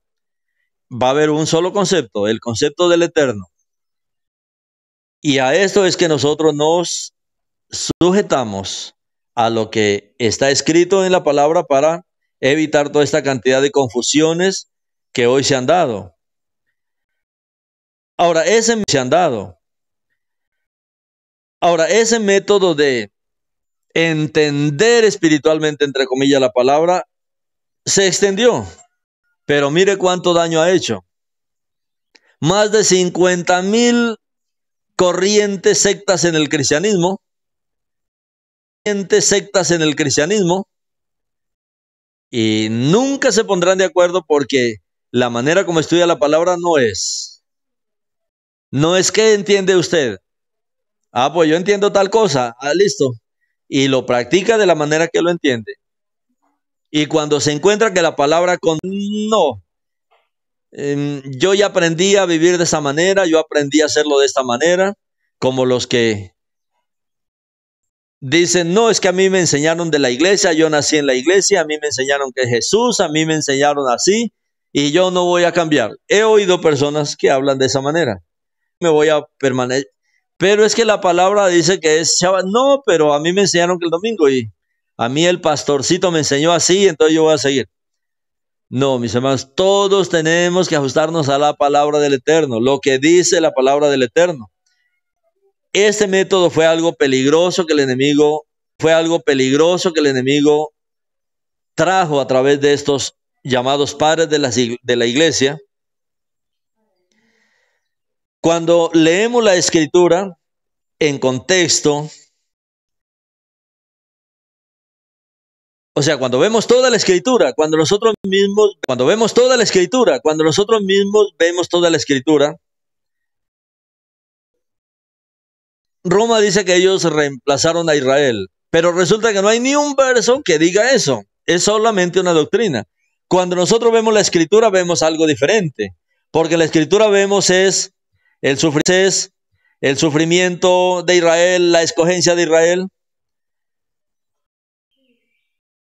va a haber un solo concepto, el concepto del eterno. Y a esto es que nosotros nos sujetamos a lo que está escrito en la palabra para evitar toda esta cantidad de confusiones que hoy se han dado. Ahora, ese método de entender espiritualmente, entre comillas, la palabra, se extendió. Pero mire cuánto daño ha hecho. Más de 50,000 corrientes sectas en el cristianismo. Y nunca se pondrán de acuerdo porque la manera como estudia la palabra no es que entiende usted. Ah, pues yo entiendo tal cosa. Ah, listo. Y lo practica de la manera que lo entiende. Y cuando se encuentra que la palabra no, yo ya aprendí a vivir de esa manera, yo aprendí a hacerlo de esta manera, como los que dicen, no, es que a mí me enseñaron de la iglesia, yo nací en la iglesia, a mí me enseñaron que es Jesús, a mí me enseñaron así, y yo no voy a cambiar. He oído personas que hablan de esa manera. Me voy a permanecer. Pero es que la palabra dice que es Shabbat. No, pero a mí me enseñaron que el domingo, y a mí el pastorcito me enseñó así, entonces yo voy a seguir. No, mis hermanos, todos tenemos que ajustarnos a la palabra del Eterno, lo que dice la palabra del Eterno. Este método fue algo peligroso que el enemigo trajo a través de estos llamados padres de la iglesia. Cuando leemos la escritura en contexto, o sea, cuando vemos toda la escritura, cuando nosotros mismos vemos toda la escritura, Roma dice que ellos reemplazaron a Israel, pero resulta que no hay ni un verso que diga eso, es solamente una doctrina. Cuando nosotros vemos la escritura vemos algo diferente, porque la escritura vemos es el sufrimiento de Israel, la escogencia de Israel.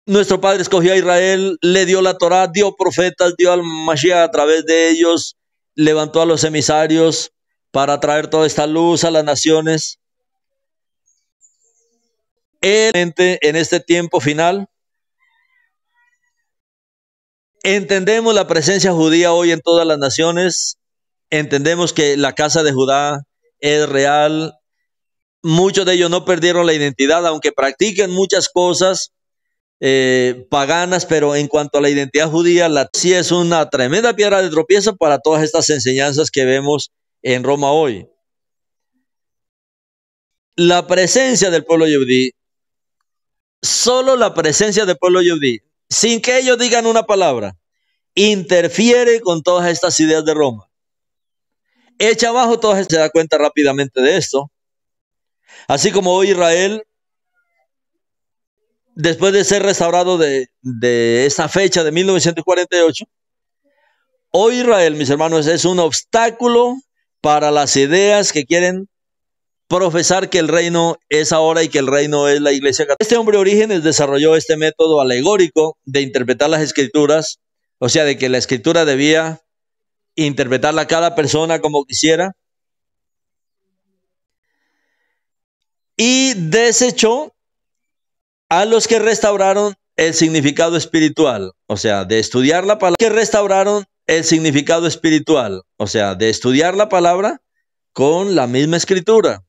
Nuestro Padre escogió a Israel, le dio la Torá, dio profetas, dio al Mashiach a través de ellos, levantó a los emisarios para traer toda esta luz a las naciones. En este tiempo final, entendemos la presencia judía hoy en todas las naciones, entendemos que la casa de Judá es real, muchos de ellos no perdieron la identidad, aunque practiquen muchas cosas paganas, pero en cuanto a la identidad judía, sí es una tremenda piedra de tropiezo para todas estas enseñanzas que vemos en Roma hoy. La presencia del pueblo yehudí, solo la presencia del pueblo yehudí, sin que ellos digan una palabra, interfiere con todas estas ideas de Roma. Echa abajo todas estas, se da cuenta rápidamente de esto. Así como hoy Israel, después de ser restaurado de esa fecha de 1948, hoy Israel, mis hermanos, es un obstáculo para las ideas que quieren profesar que el reino es ahora y que el reino es la Iglesia Católica. Este hombre Orígenes desarrolló este método alegórico de interpretar las escrituras, o sea, de que la escritura debía interpretarla cada persona como quisiera, y desechó a los que restauraron el significado espiritual, o sea, de estudiar la palabra, que restauraron el significado espiritual, o sea, de estudiar la palabra con la misma escritura.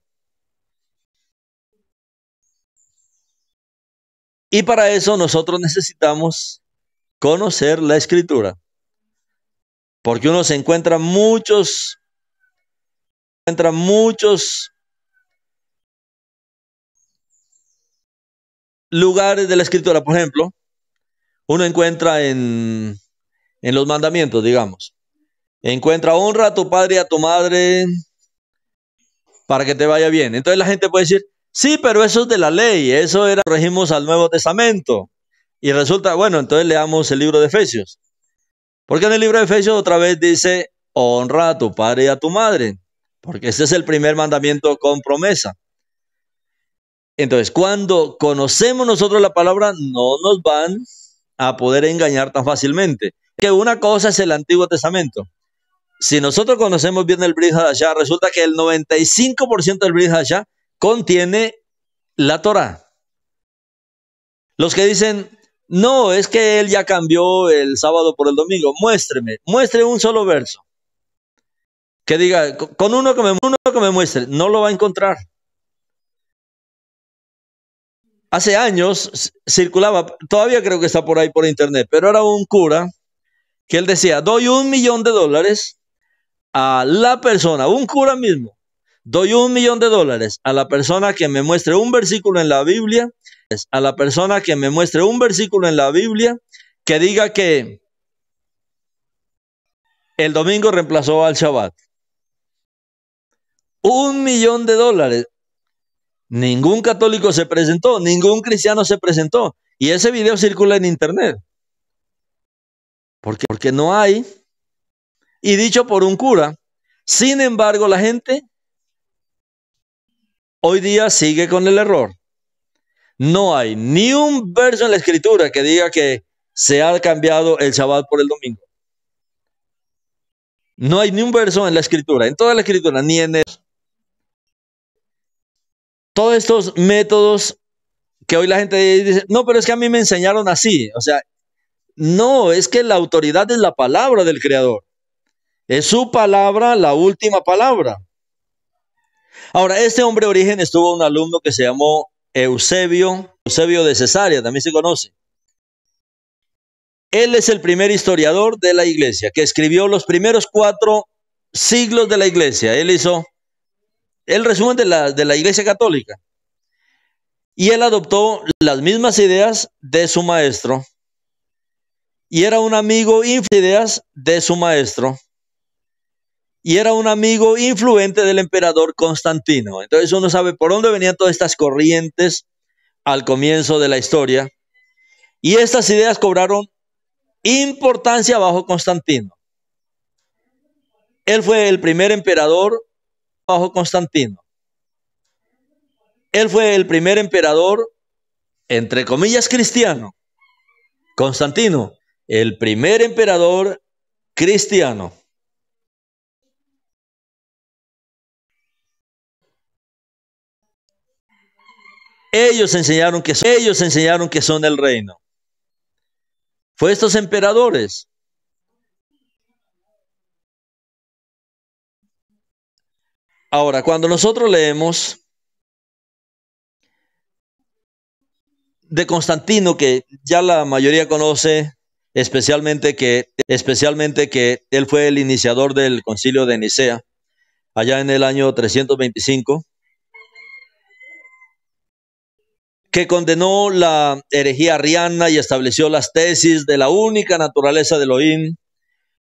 Y para eso nosotros necesitamos conocer la escritura, porque uno se encuentra muchos lugares de la escritura. Por ejemplo, uno encuentra en los mandamientos, digamos, encuentra honra a tu padre y a tu madre para que te vaya bien. Entonces la gente puede decir, sí, pero eso es de la ley, eso era, regimos al Nuevo Testamento. Y resulta, bueno, entonces leamos el libro de Efesios. Porque en el libro de Efesios otra vez dice, honra a tu padre y a tu madre, porque ese es el primer mandamiento con promesa. Entonces, cuando conocemos nosotros la palabra, no nos van a poder engañar tan fácilmente. Que una cosa es el Antiguo Testamento. Si nosotros conocemos bien el Brit Hadashah, resulta que el 95% del Brit Hadashah contiene la Torah. Los que dicen, no, es que él ya cambió el sábado por el domingo, muestre un solo verso. Que diga, con uno que me muestre, no lo va a encontrar. Hace años circulaba, todavía creo que está por ahí por internet, pero era un cura que él decía, doy $1.000.000 a la persona, un cura mismo, doy $1.000.000 a la persona que me muestre un versículo en la Biblia, que diga que el domingo reemplazó al Shabbat. $1.000.000. Ningún católico se presentó, ningún cristiano se presentó. Y ese video circula en internet. Porque no hay. Y dicho por un cura. Sin embargo, la gente hoy día sigue con el error. No hay ni un verso en la escritura que diga que se ha cambiado el Shabbat por el domingo. No hay ni un verso en la escritura, en toda la escritura, ni en el... Todos estos métodos que hoy la gente dice, no, pero es que a mí me enseñaron así. O sea, no, es que la autoridad es la palabra del Creador. Es su palabra, la última palabra. Ahora, este hombre Orígenes tuvo un alumno que se llamó Eusebio de Cesarea, también se conoce. Él es el primer historiador de la iglesia, que escribió los primeros 4 siglos de la iglesia. Él hizo el resumen de la iglesia católica. Y él adoptó las mismas ideas de su maestro. Y era un amigo ideas de su maestro. Y era un amigo influente del emperador Constantino. Entonces uno sabe por dónde venían todas estas corrientes al comienzo de la historia. Y estas ideas cobraron importancia bajo Constantino. Él fue el primer emperador bajo Constantino. Él fue el primer emperador, entre comillas, cristiano. Constantino, el primer emperador cristiano. Ellos enseñaron que son el reino. Fue estos emperadores. Ahora, cuando nosotros leemos de Constantino, que ya la mayoría conoce, especialmente que él fue el iniciador del concilio de Nicea, allá en el año 325, que condenó la herejía arriana y estableció las tesis de la única naturaleza de Elohim,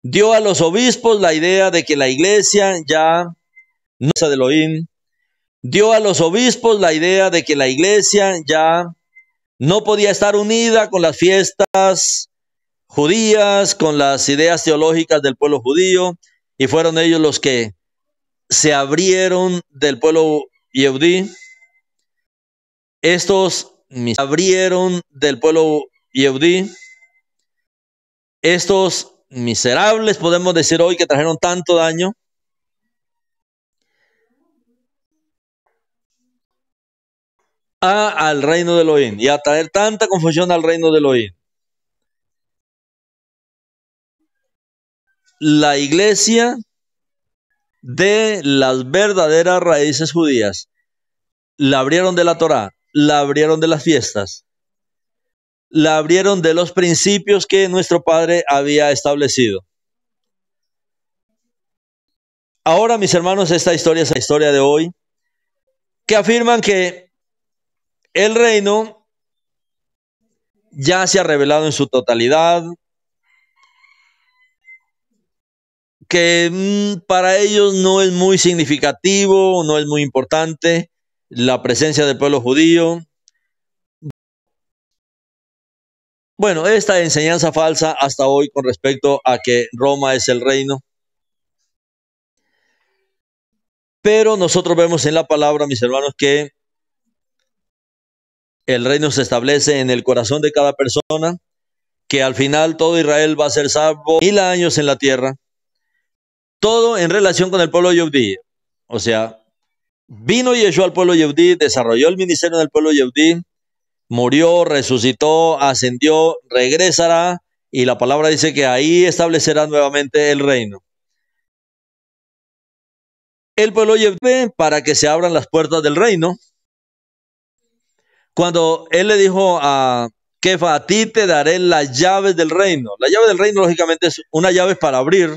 dio a los obispos la idea de que la iglesia ya no es de Elohim, dio a los obispos la idea de que la iglesia ya no podía estar unida con las fiestas judías, con las ideas teológicas del pueblo judío, y fueron ellos los que se abrieron del pueblo Yehudí. Estos abrieron del pueblo Yehudí. Estos miserables, podemos decir hoy, que trajeron tanto daño, al reino de Elohim y a traer tanta confusión al reino de Elohim. La iglesia de las verdaderas raíces judías la abrieron de la Torá, la abrieron de las fiestas, la abrieron de los principios que nuestro Padre había establecido. Ahora, mis hermanos, esta historia es la historia de hoy, que afirman que el reino ya se ha revelado en su totalidad, que para ellos no es muy significativo, no es muy importante la presencia del pueblo judío. Bueno, esta enseñanza falsa hasta hoy con respecto a que Roma es el reino. Pero nosotros vemos en la palabra, mis hermanos, que el reino se establece en el corazón de cada persona, que al final todo Israel va a ser salvo 1000 años en la tierra. Todo en relación con el pueblo Yehudí. O sea, vino Yeshua al pueblo Yehudí, desarrolló el ministerio del pueblo Yehudí, murió, resucitó, ascendió, regresará, y la palabra dice que ahí establecerá nuevamente el reino. El pueblo Yehudí, para que se abran las puertas del reino. Cuando él le dijo a Kefa, a ti te daré las llaves del reino. La llave del reino, lógicamente, es una llave para abrir.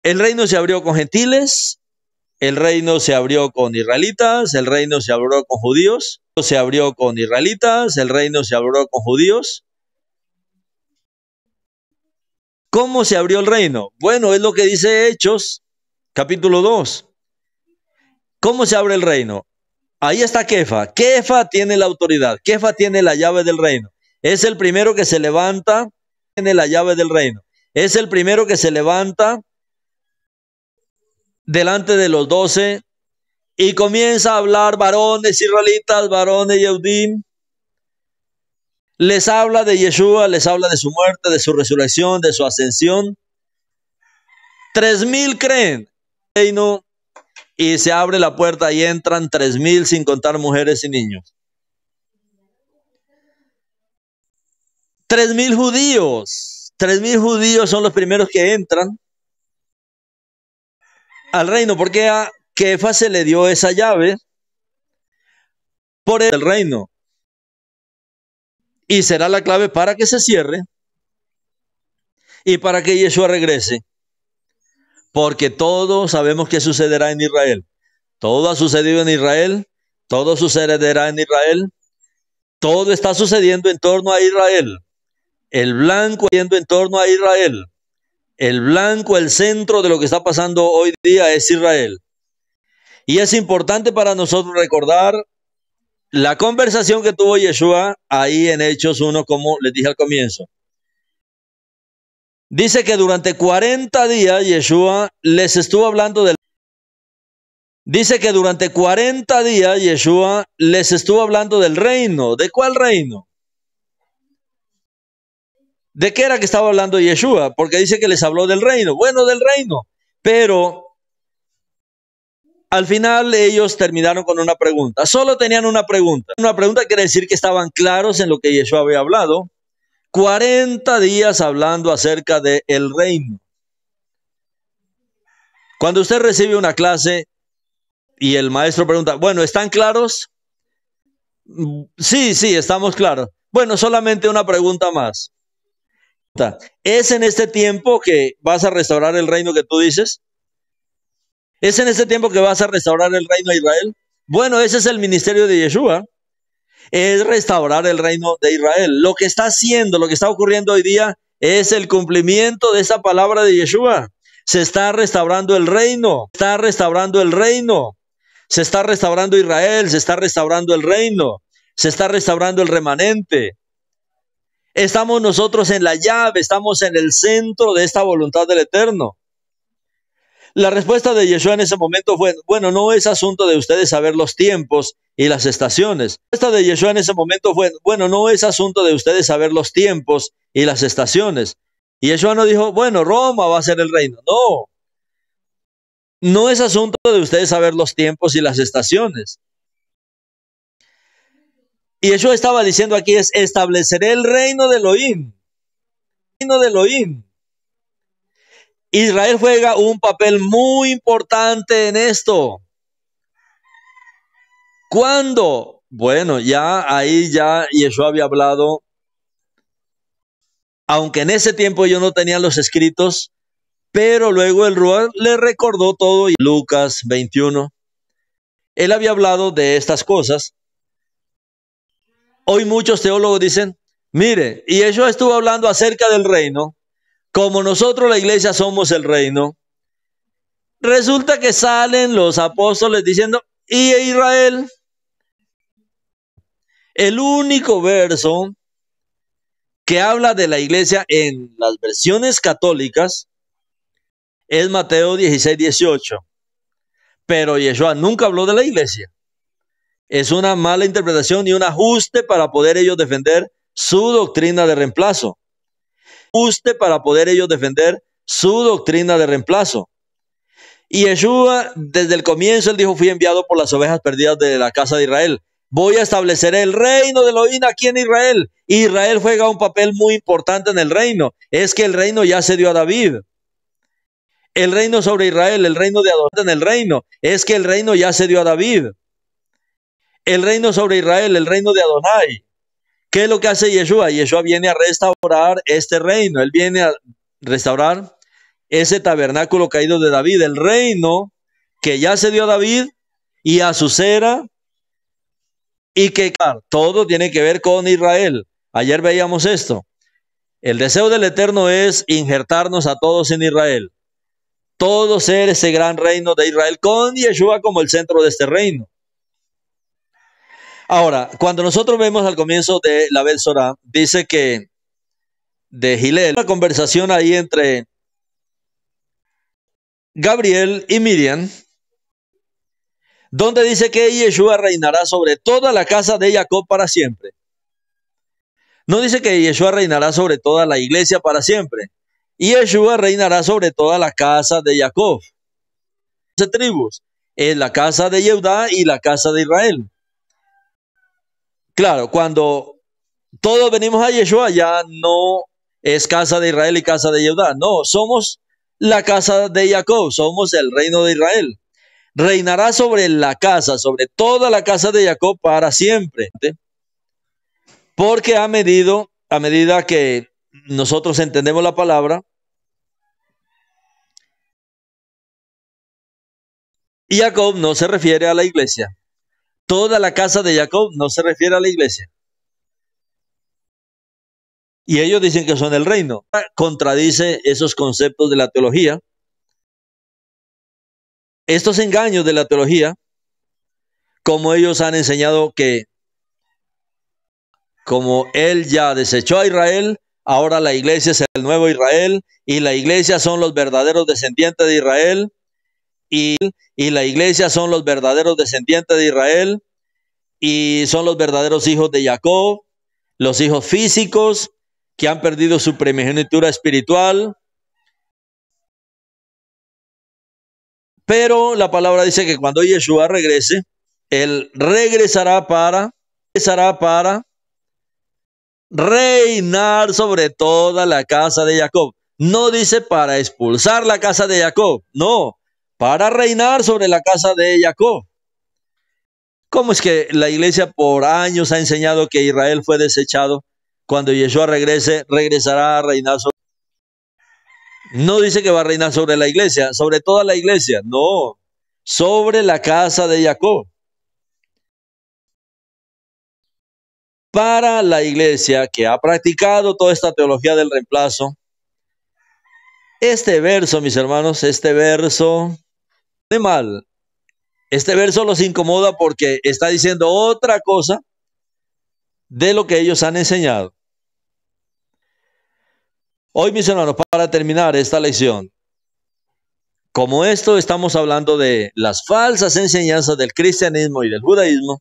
El reino se abrió con gentiles, el reino se abrió con israelitas, el reino se abrió con judíos, se abrió con israelitas, el reino se abrió con judíos. ¿Cómo se abrió el reino? Bueno, es lo que dice Hechos, capítulo 2. ¿Cómo se abre el reino? Ahí está Kefa. Kefa tiene la autoridad. Kefa tiene la llave del reino. Es el primero que se levanta, tiene la llave del reino. Es el primero que se levanta delante de los 12 y comienza a hablar, varones israelitas, varones Yehudim. Les habla de Yeshua, les habla de su muerte, de su resurrección, de su ascensión. 3000 creen en el reino y se abre la puerta y entran 3000 sin contar mujeres y niños. 3000 judíos. 3000 judíos son los primeros que entran al reino, porque a Kefa se le dio esa llave por el reino. Y será la clave para que se cierre y para que Yeshua regrese. Porque todo sabemos que sucederá en Israel. Todo ha sucedido en Israel. Todo sucederá en Israel. Todo está sucediendo en torno a Israel. El blanco yendo en torno a Israel. El blanco, el centro de lo que está pasando hoy día es Israel. Y es importante para nosotros recordar la conversación que tuvo Yeshua ahí en Hechos 1, como les dije al comienzo. Dice que durante 40 días Yeshua les estuvo hablando del... Dice que durante 40 días Yeshua les estuvo hablando del reino. ¿De cuál reino? ¿De qué era que estaba hablando Yeshua? Porque dice que les habló del reino. Bueno, del reino. Pero al final ellos terminaron con una pregunta. Solo tenían una pregunta. Una pregunta quiere decir que estaban claros en lo que Yeshua había hablado. 40 días hablando acerca del reino. Cuando usted recibe una clase y el maestro pregunta, bueno, ¿están claros? Sí, estamos claros. Bueno, solamente una pregunta más. ¿Es en este tiempo que vas a restaurar el reino que tú dices? ¿Es en este tiempo que vas a restaurar el reino de Israel? Bueno, ese es el ministerio de Yeshua. Es restaurar el reino de Israel. Lo que está haciendo, lo que está ocurriendo hoy día es el cumplimiento de esa palabra de Yeshua. Se está restaurando el reino, está restaurando el reino, se está restaurando Israel, se está restaurando el reino, se está restaurando el remanente. Estamos nosotros en la llave, estamos en el centro de esta voluntad del Eterno. La respuesta de Yeshua en ese momento fue, bueno, no es asunto de ustedes saber los tiempos y las estaciones. La respuesta de Yeshua en ese momento fue, bueno, no es asunto de ustedes saber los tiempos y las estaciones. Y Yeshua no dijo, bueno, Roma va a ser el reino. No, no es asunto de ustedes saber los tiempos y las estaciones. Y Yeshua estaba diciendo aquí es, estableceré el reino de Elohim. El reino de Elohim. Israel juega un papel muy importante en esto. ¿Cuándo? Bueno, ya ahí ya Yeshua había hablado, aunque en ese tiempo ellos no tenían los escritos, pero luego el Ruach le recordó todo. Lucas 21, él había hablado de estas cosas. Hoy muchos teólogos dicen, mire, y Yeshua estuvo hablando acerca del reino, como nosotros la iglesia somos el reino. Resulta que salen los apóstoles diciendo, y Israel, el único verso que habla de la iglesia en las versiones católicas es Mateo 16:18. Pero Yeshua nunca habló de la iglesia. Es una mala interpretación y un ajuste para poder ellos defender su doctrina de reemplazo. Ajuste para poder ellos defender su doctrina de reemplazo. Y Yeshua, desde el comienzo, él dijo, fui enviado por las ovejas perdidas de la casa de Israel. Voy a establecer el reino de Elohim aquí en Israel. Israel juega un papel muy importante en el reino. Es que el reino ya se dio a David. El reino sobre Israel, el reino de Adonai en el reino. Es que el reino ya se dio a David. El reino sobre Israel, el reino de Adonai. ¿Qué es lo que hace Yeshua? Yeshua viene a restaurar este reino. Él viene a restaurar ese tabernáculo caído de David, el reino que ya se dio a David y a su cera, y que todo tiene que ver con Israel. Ayer veíamos esto. El deseo del Eterno es injertarnos a todos en Israel. Todos ser ese gran reino de Israel con Yeshua como el centro de este reino. Ahora, cuando nosotros vemos al comienzo de la Bet Sorá, dice que de Gilel, una conversación ahí entre Gabriel y Miriam, donde dice que Yeshua reinará sobre toda la casa de Jacob para siempre. No dice que Yeshua reinará sobre toda la iglesia para siempre. Y Yeshua reinará sobre toda la casa de Jacob. 12 tribus. Es la casa de Judá y la casa de Israel. Claro, cuando todos venimos a Yeshua ya no es casa de Israel y casa de Judá. No, somos la casa de Jacob, somos el reino de Israel. Reinará sobre la casa, sobre toda la casa de Jacob para siempre. Porque a medida que nosotros entendemos la palabra, Jacob no se refiere a la iglesia. Toda la casa de Jacob no se refiere a la iglesia. Y ellos dicen que son el reino. Contradice esos conceptos de la teología. Estos engaños de la teología, como ellos han enseñado que como él ya desechó a Israel, ahora la iglesia es el nuevo Israel y la iglesia son los verdaderos descendientes de Israel y la iglesia son los verdaderos descendientes de Israel y son los verdaderos hijos de Jacob, los hijos físicos que han perdido su primogenitura espiritual. Pero la palabra dice que cuando Yeshua regrese, él regresará para reinar sobre toda la casa de Jacob. No dice para expulsar la casa de Jacob, no, para reinar sobre la casa de Jacob. ¿Cómo es que la iglesia por años ha enseñado que Israel fue desechado? Cuando Yeshua regrese, regresará a reinar sobre... No dice que va a reinar sobre la iglesia, sobre toda la iglesia, no, sobre la casa de Jacob. Para la iglesia que ha practicado toda esta teología del reemplazo, este verso, mis hermanos, este verso de mal. Este verso los incomoda porque está diciendo otra cosa de lo que ellos han enseñado. Hoy, mis hermanos, para terminar esta lección, Como esto estamos hablando de las falsas enseñanzas del cristianismo y del judaísmo,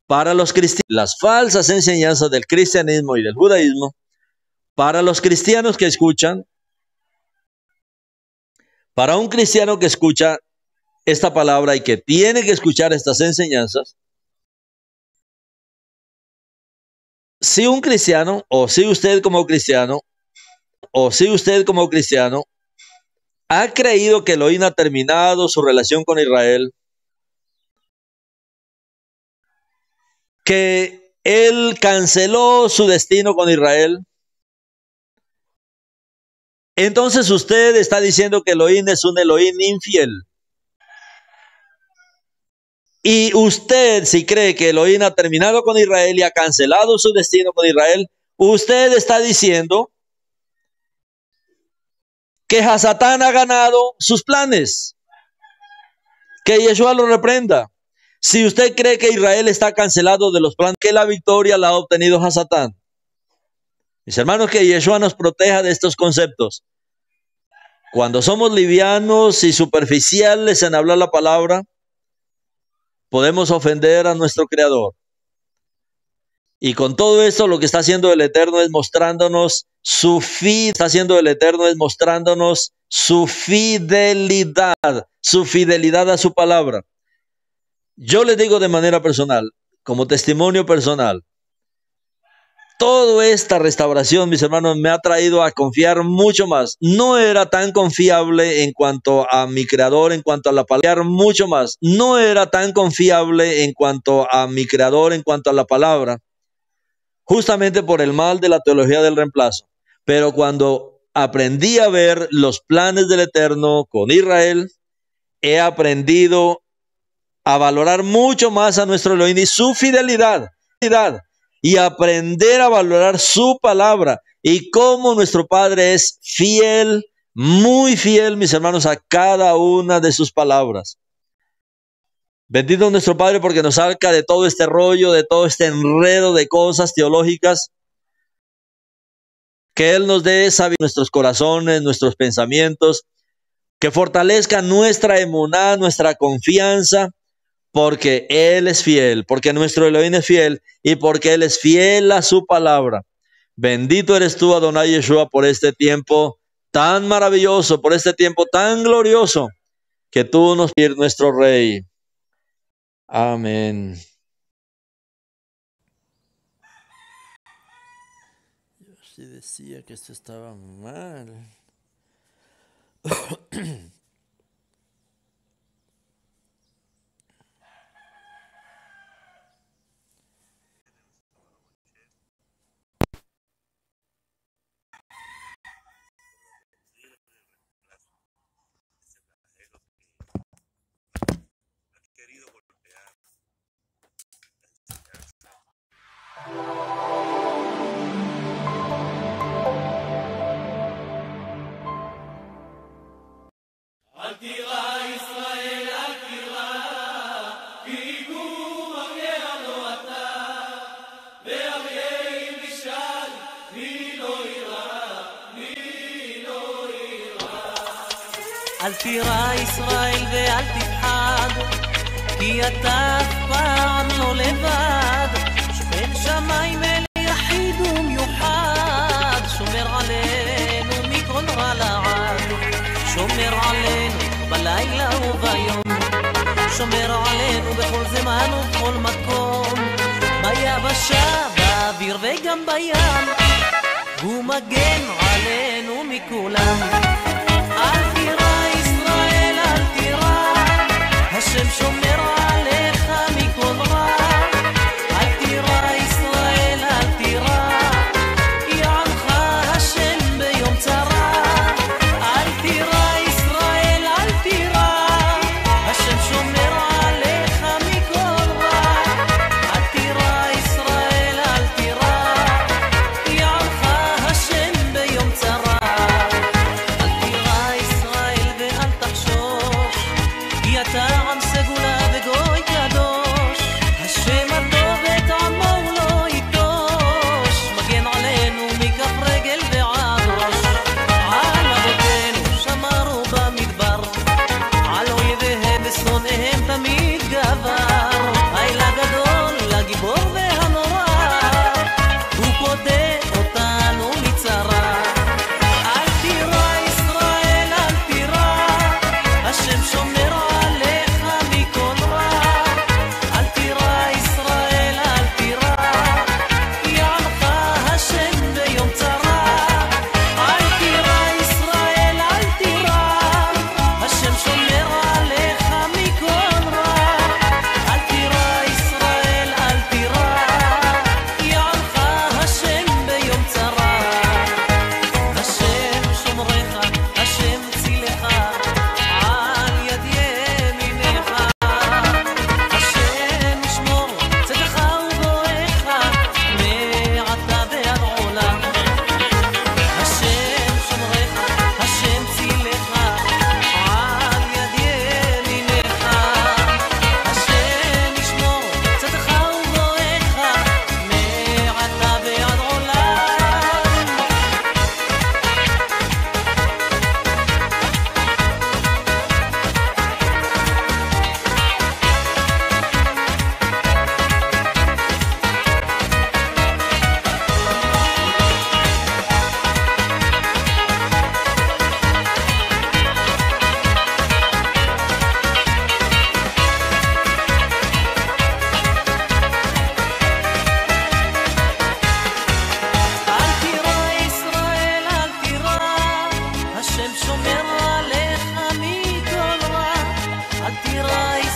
para los cristianos, las falsas enseñanzas del cristianismo y del judaísmo, para los cristianos que escuchan, para un cristiano que escucha esta palabra y que tiene que escuchar estas enseñanzas, si un cristiano, o si usted como cristiano, ha creído que Elohim ha terminado su relación con Israel, que él canceló su destino con Israel, entonces usted está diciendo que Elohim es un Elohim infiel. Y usted, si cree que Elohim ha terminado con Israel y ha cancelado su destino con Israel, usted está diciendo que Hasatán ha ganado sus planes. Que Yeshua lo reprenda. Si usted cree que Israel está cancelado de los planes, que la victoria la ha obtenido Hasatán. Mis hermanos, que Yeshua nos proteja de estos conceptos. Cuando somos livianos y superficiales en hablar la palabra, podemos ofender a nuestro Creador. Y con todo esto lo que está haciendo el Eterno es mostrándonos su fidelidad a su palabra. Yo les digo de manera personal, como testimonio personal, toda esta restauración, mis hermanos, me ha traído a confiar mucho más. No era tan confiable en cuanto a mi Creador, en cuanto a la palabra, mucho más. No era tan confiable en cuanto a mi Creador, en cuanto a la palabra, justamente por el mal de la teología del reemplazo. Pero cuando aprendí a ver los planes del Eterno con Israel, he aprendido a valorar mucho más a nuestro Elohim y su fidelidad, y aprender a valorar su palabra y cómo nuestro Padre es fiel, muy fiel, mis hermanos, a cada una de sus palabras. Bendito nuestro Padre porque nos saca de todo este rollo, de todo este enredo de cosas teológicas. Que Él nos dé sabiduría en nuestros corazones, nuestros pensamientos, que fortalezca nuestra emuná, nuestra confianza, porque Él es fiel, porque nuestro Elohim es fiel y porque Él es fiel a su palabra. Bendito eres tú, Adonai Yeshua, por este tiempo tan maravilloso, por este tiempo tan glorioso que tú nos pides, nuestro Rey. Amén. Yo sí decía que esto estaba mal. אל תירא ישראל ואל תפחד, כי אתה אף פעם לא לבד. שוכן שמיים אל יחיד ומיוחד, שומר עלינו מכל רע לעד. שומר עלינו בלילה וביום, שומר עלינו בכל זמן ובכל מקום, ביבשה, באוויר וגם בים, הוא מגן עלינו מכולם. אל תירא ישראל, אל תירא, השם שומר עליך מכל רע. אל תירא ישראל, אל תירא, יענך השם ביום צרה. אל תירא ישראל, אל תירא, השם שומר עליך מכל רע. אל תירא ישראל, אל תירא, יענך השם ביום צרה. אתה עם סגולה וגוי קדוש, השם הטוב את עמו הוא לא יטוש, מגן עלינו מכף רגל ועד ראש. על אבותינו שמרו במדבר, חי